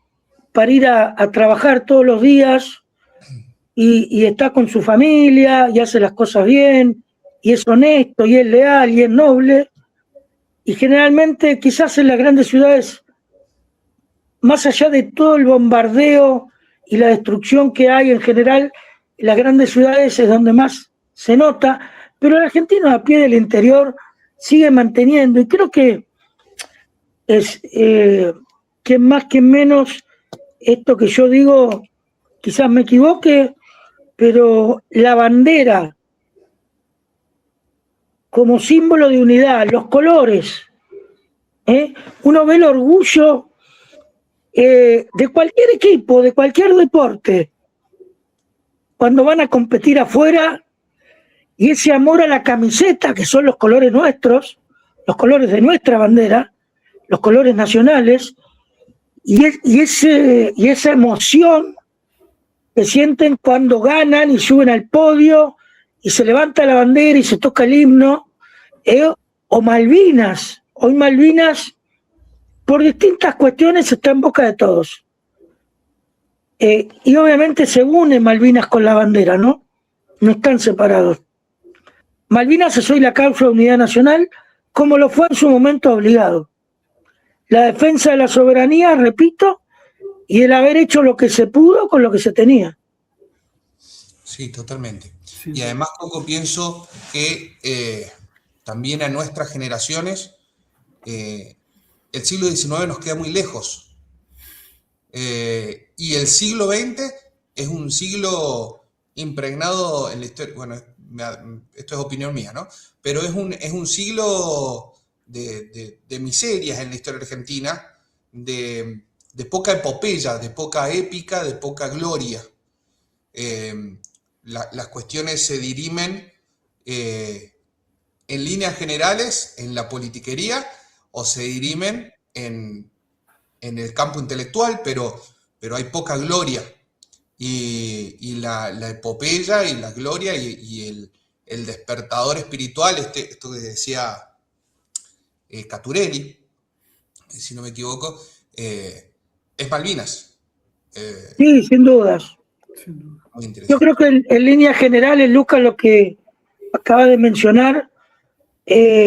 para ir a trabajar todos los días y está con su familia y hace las cosas bien y es honesto y es leal y es noble, y generalmente quizás en las grandes ciudades, más allá de todo el bombardeo y la destrucción que hay en general, en las grandes ciudades es donde más se nota, pero el argentino a pie del interior sigue manteniendo, y creo que es que más que menos esto que yo digo, quizás me equivoque, pero la bandera como símbolo de unidad, los colores, uno ve el orgullo de cualquier equipo, de cualquier deporte, cuando van a competir afuera, y ese amor a la camiseta, que son los colores nuestros, los colores de nuestra bandera, los colores nacionales, y esa emoción que sienten cuando ganan y suben al podio y se levanta la bandera y se toca el himno, o Malvinas. Hoy Malvinas, por distintas cuestiones, está en boca de todos. Y obviamente se une Malvinas con la bandera, ¿no? No están separados. Malvinas es hoy la causa de unidad nacional, como lo fue en su momento obligado. La defensa de la soberanía, repito, y el haber hecho lo que se pudo con lo que se tenía. Sí, totalmente. Y además, Coco, pienso que también a nuestras generaciones el siglo XIX nos queda muy lejos. Y el siglo XX es un siglo impregnado en la historia. Bueno, esto es opinión mía, ¿no? Pero es un siglo de miserias en la historia argentina, de poca epopeya, de poca épica, de poca gloria. Las cuestiones se dirimen en líneas generales en la politiquería o se dirimen en el campo intelectual, pero hay poca gloria. Y la epopeya y la gloria y el despertador espiritual, esto que decía Caturelli, si no me equivoco, es Malvinas. Sí, sin dudas. Muy interesante. Yo creo que en líneas generales, Lucas, lo que acaba de mencionar,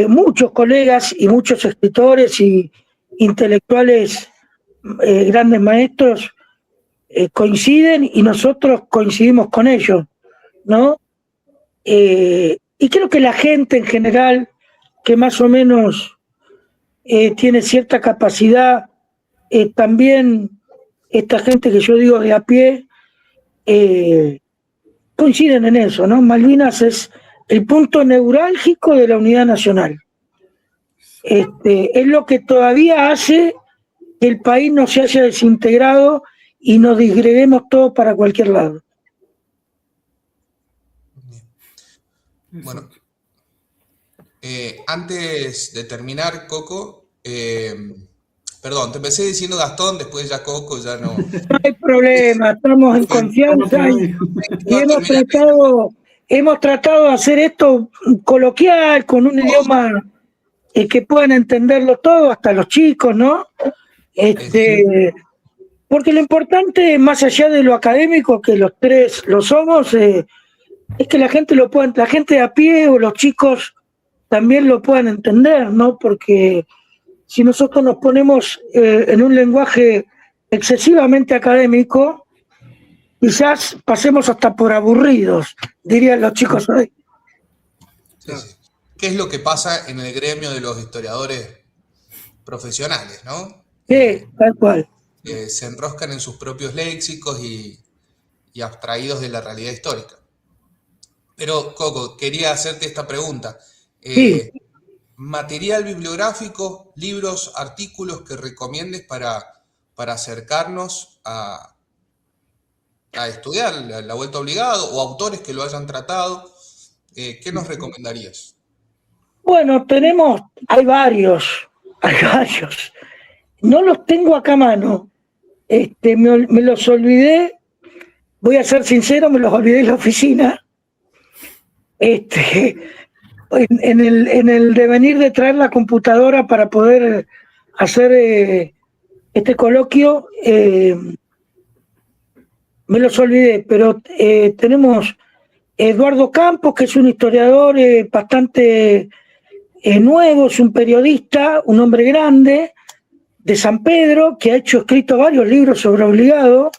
muchos colegas y muchos escritores y intelectuales, grandes maestros, coinciden y nosotros coincidimos con ellos, ¿no? Y creo que la gente en general, que más o menos tiene cierta capacidad, también esta gente que yo digo de a pie, coinciden en eso, ¿no? Malvinas es el punto neurálgico de la unidad nacional. Es lo que todavía hace que el país no se haya desintegrado y nos disgreguemos todos para cualquier lado. Bueno, antes de terminar, Coco, perdón, te empecé diciendo Gastón, después ya Coco, ya no. No hay problema, estamos en confianza y hemos tratado de hacer esto coloquial, con un idioma que puedan entenderlo todos, hasta los chicos, ¿no? Porque lo importante, más allá de lo académico, que los tres lo somos, es que la gente de a pie o los chicos también lo puedan entender, ¿no? Porque si nosotros nos ponemos en un lenguaje excesivamente académico, quizás pasemos hasta por aburridos, dirían los chicos hoy. Sí, sí. ¿Qué es lo que pasa en el gremio de los historiadores profesionales, no? Sí, tal cual. Se enroscan en sus propios léxicos y abstraídos de la realidad histórica. Pero, Coco, quería hacerte esta pregunta. Sí. ¿Material bibliográfico, libros, artículos que recomiendes para acercarnos a estudiar la vuelta obligado o autores que lo hayan tratado? ¿Qué nos recomendarías? Bueno, hay varios. No los tengo acá a mano. Me los olvidé, voy a ser sincero, me los olvidé en la oficina. En el devenir de traer la computadora para poder hacer este coloquio, me los olvidé, pero tenemos Eduardo Campos, que es un historiador bastante nuevo, es un periodista, un hombre grande, de San Pedro, que ha escrito varios libros sobre obligado.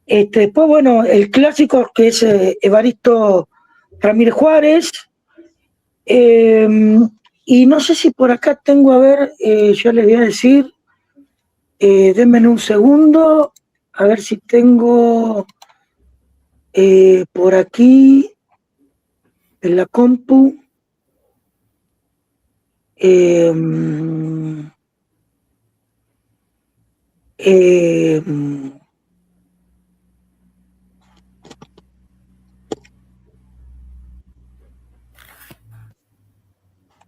Después, bueno, el clásico, que es Evaristo Ramírez Juárez. Y no sé si por acá tengo, a ver, ya les voy a decir, denme un segundo, a ver si tengo por aquí en la compu.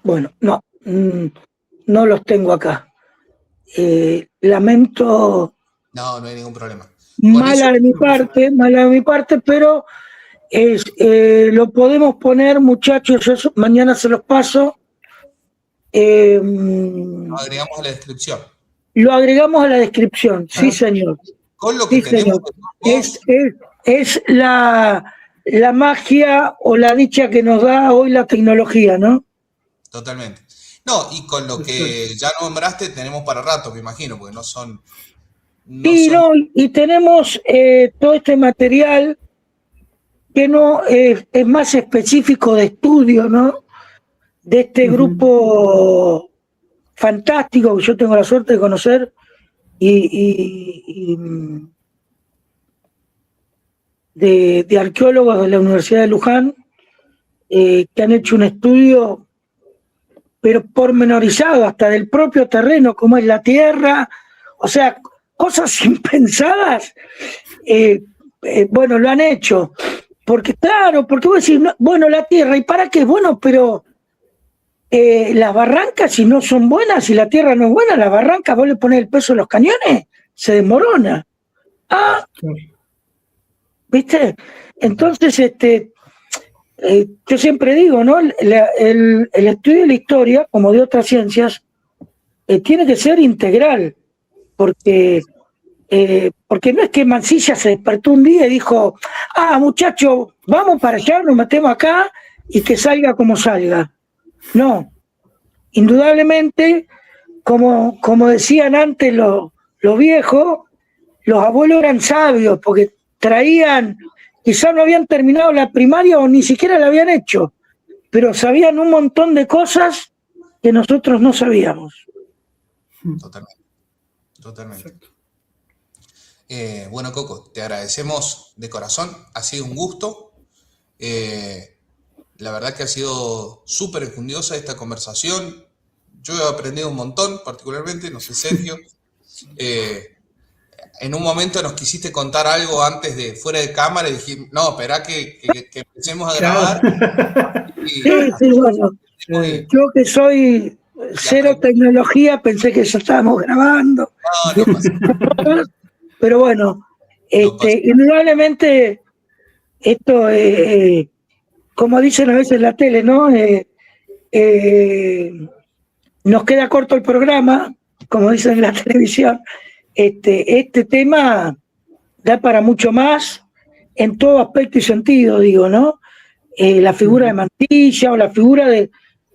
Bueno, no los tengo acá. Lamento. No hay ningún problema. Mala de mi parte, pero Lo podemos poner, muchachos, mañana se los paso. Lo agregamos a la descripción. Lo agregamos a la descripción, sí, señor. Con lo que sí, tenemos es la magia o la dicha que nos da hoy la tecnología, ¿no? Totalmente. No, y con lo que ya nombraste tenemos para rato, me imagino, porque no son... y tenemos todo este material que no es más específico de estudio, ¿no? De este grupo fantástico que yo tengo la suerte de conocer y de arqueólogos de la Universidad de Luján que han hecho un estudio, pero pormenorizado, hasta del propio terreno, como es la tierra, o sea, cosas impensadas, bueno, lo han hecho. Porque claro, porque vos decís, bueno, la tierra, ¿y para qué? Bueno, pero las barrancas, si no son buenas, si la tierra no es buena, las barrancas, vos le ponés el peso a los cañones, se desmorona. ¿Viste? Entonces, yo siempre digo, ¿no? El estudio de la historia, como de otras ciencias, tiene que ser integral, porque no es que Mansilla se despertó un día y dijo, muchacho, vamos para allá, nos metemos acá y que salga como salga. No, indudablemente, como decían antes los viejos, los abuelos eran sabios porque traían, quizás no habían terminado la primaria o ni siquiera la habían hecho, pero sabían un montón de cosas que nosotros no sabíamos. Totalmente. Bueno, Coco, te agradecemos de corazón, ha sido un gusto. La verdad que ha sido súper enjundiosa esta conversación. Yo he aprendido un montón, particularmente, no sé, Sergio. En un momento nos quisiste contar algo antes de fuera de cámara y dijimos, no, espera que empecemos a grabar. Bueno. Yo que soy cero tecnología, pensé que ya estábamos grabando. No pasa. Pero bueno, indudablemente esto, como dicen a veces en la tele, ¿no? Nos queda corto el programa, como dicen en la televisión. Este tema da para mucho más en todo aspecto y sentido, digo, ¿no? La figura de Mansilla o la figura de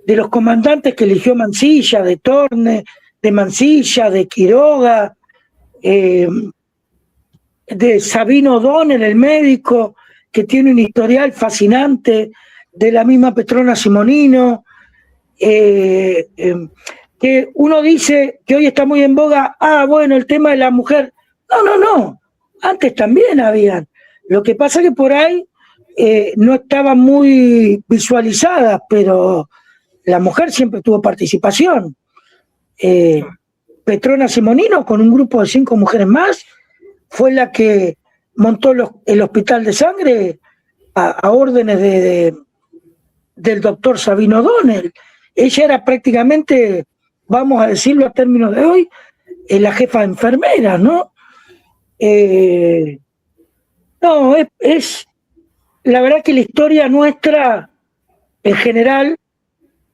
los comandantes que eligió Mansilla, de Torne, de Mansilla, de Quiroga, de Sabino O'Donnell, el médico, que tiene un historial fascinante, de la misma Petrona Simonino, que uno dice que hoy está muy en boga, bueno, el tema de la mujer. No, antes también habían. Lo que pasa que por ahí no estaban muy visualizadas, pero la mujer siempre tuvo participación. Petrona Simonino, con un grupo de 5 mujeres más, fue la que montó el hospital de sangre a órdenes del doctor Sabino O'Donnell. Ella era prácticamente, vamos a decirlo a términos de hoy, la jefa de enfermeras, ¿no? Es la verdad que la historia nuestra, en general,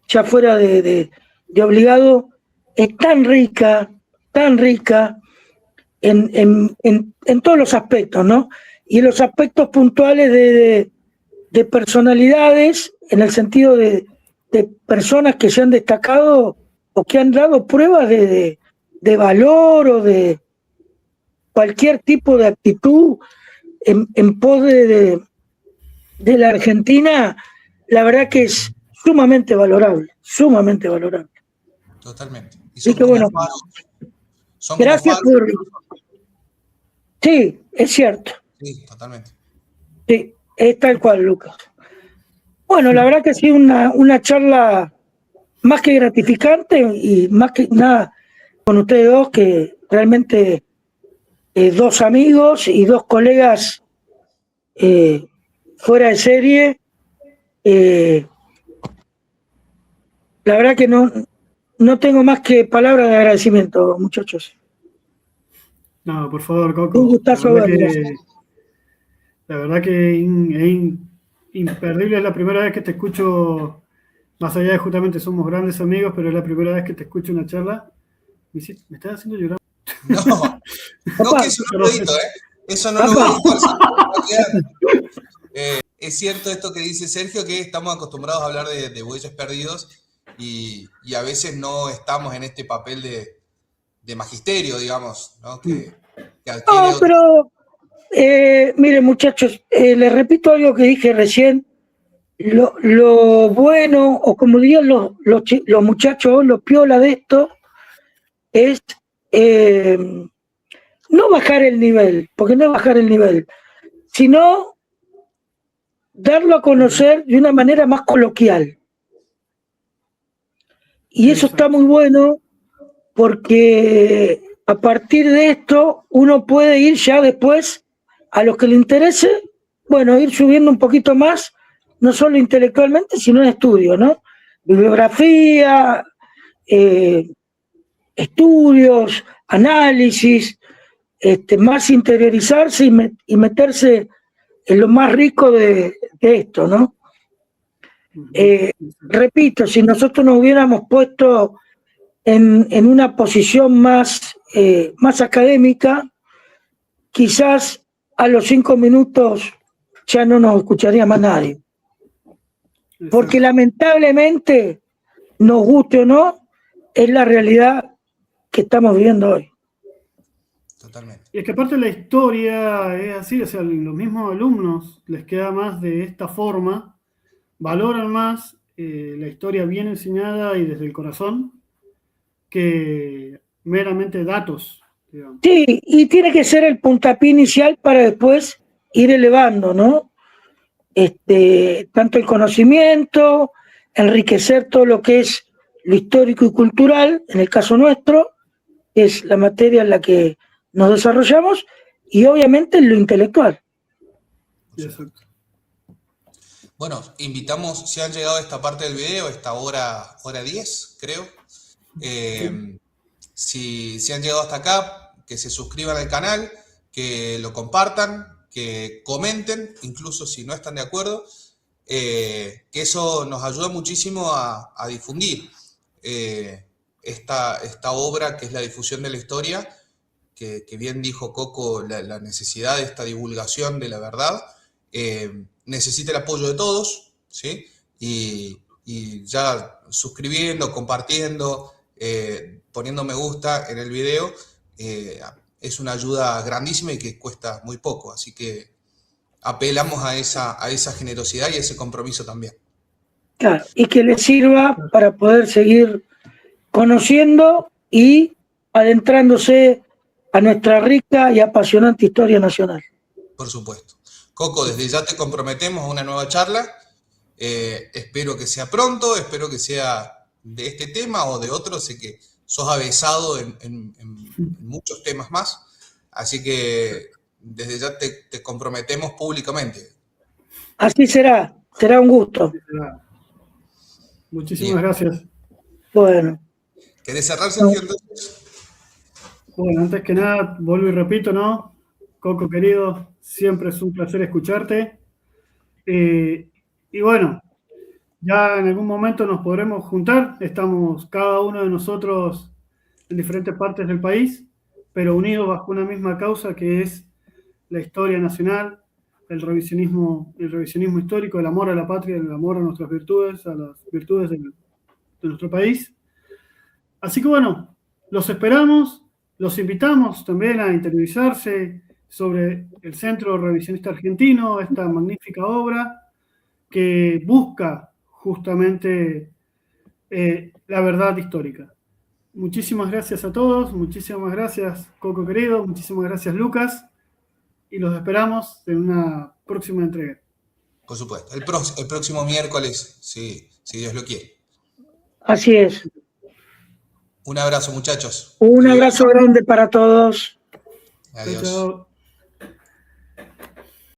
ya fuera de obligado, es tan rica en todos los aspectos, ¿no? Y en los aspectos puntuales de personalidades, en el sentido de personas que se han destacado o que han dado pruebas de valor o de cualquier tipo de actitud en pos de la Argentina, la verdad que es sumamente valorable. Totalmente. Y que bueno, gracias por... Sí, es cierto. Sí, totalmente. Sí, es tal cual, Lucas. Bueno, la verdad que ha sido una charla más que gratificante y más que nada con ustedes dos, que realmente 2 amigos y 2 colegas fuera de serie. La verdad que no tengo más que palabras de agradecimiento, muchachos. No, por favor, Coco. Un gustazo verlos. La verdad que imperdible, es la primera vez que te escucho, más allá de justamente somos grandes amigos, pero es la primera vez que te escucho una charla. Me estás haciendo llorar. No, que eso no lo edito, Eso no lo edito. Es cierto esto que dice Sergio, que estamos acostumbrados a hablar de bueyes perdidos y a veces no estamos en este papel de magisterio, digamos, ¿no? Que no, pero miren, muchachos, les repito algo que dije recién. Lo bueno, o como dirían los muchachos, lo piola de esto, es no bajar el nivel, porque no es bajar el nivel, sino darlo a conocer de una manera más coloquial. Y eso está muy bueno, porque a partir de esto uno puede ir ya después, a los que le interese, bueno, ir subiendo un poquito más, no solo intelectualmente, sino en estudio, ¿no? Bibliografía, estudios, análisis, más interiorizarse y meterse en lo más rico de esto, ¿no? Repito, si nosotros nos hubiéramos puesto en una posición más académica, quizás a los 5 minutos ya no nos escucharía más nadie. Porque lamentablemente, nos guste o no, es la realidad que estamos viviendo hoy. Totalmente. Y es que aparte la historia es así, o sea, los mismos alumnos les queda más de esta forma, valoran más la historia bien enseñada y desde el corazón que meramente datos, digamos. Sí, y tiene que ser el puntapié inicial para después ir elevando, ¿no? Tanto el conocimiento, enriquecer todo lo que es lo histórico y cultural, en el caso nuestro, es la materia en la que nos desarrollamos, y obviamente lo intelectual. Exacto. Bueno, invitamos, si han llegado a esta parte del video, esta hora 10, creo. Si han llegado hasta acá, que se suscriban al canal, que lo compartan, que comenten, incluso si no están de acuerdo, que eso nos ayuda muchísimo a difundir esta obra que es la difusión de la historia, que bien dijo Coco, la necesidad de esta divulgación de la verdad, necesita el apoyo de todos, ¿sí? Y ya suscribiendo, compartiendo, poniendo me gusta en el video, es una ayuda grandísima y que cuesta muy poco, así que apelamos a esa generosidad y a ese compromiso también. Claro, y que les sirva para poder seguir conociendo y adentrándose a nuestra rica y apasionante historia nacional. Por supuesto. Coco, desde ya te comprometemos a una nueva charla. Espero que sea pronto, espero que sea de este tema o de otros. Sé que sos avesado en muchos temas más. Así que desde ya te comprometemos públicamente. Así será un gusto. Muchísimas gracias. Bueno. ¿Querés cerrar, Sergio, entonces? Bueno, antes que nada, vuelvo y repito, ¿no? Coco, querido, siempre es un placer escucharte. Y bueno, ya en algún momento nos podremos juntar. Estamos cada uno de nosotros en diferentes partes del país, pero unidos bajo una misma causa que es la historia nacional, el revisionismo histórico, el amor a la patria, el amor a nuestras virtudes, a las virtudes de nuestro país. Así que bueno, los esperamos, los invitamos también a interiorizarse sobre el Centro Revisionista Argentino, esta magnífica obra que busca justamente la verdad histórica. Muchísimas gracias a todos, muchísimas gracias Coco querido, muchísimas gracias Lucas, y los esperamos en una próxima entrega. Por supuesto, el próximo miércoles, si Dios lo quiere. Así es. Un abrazo, muchachos. Un abrazo grande para todos. Adiós. Chao, chao.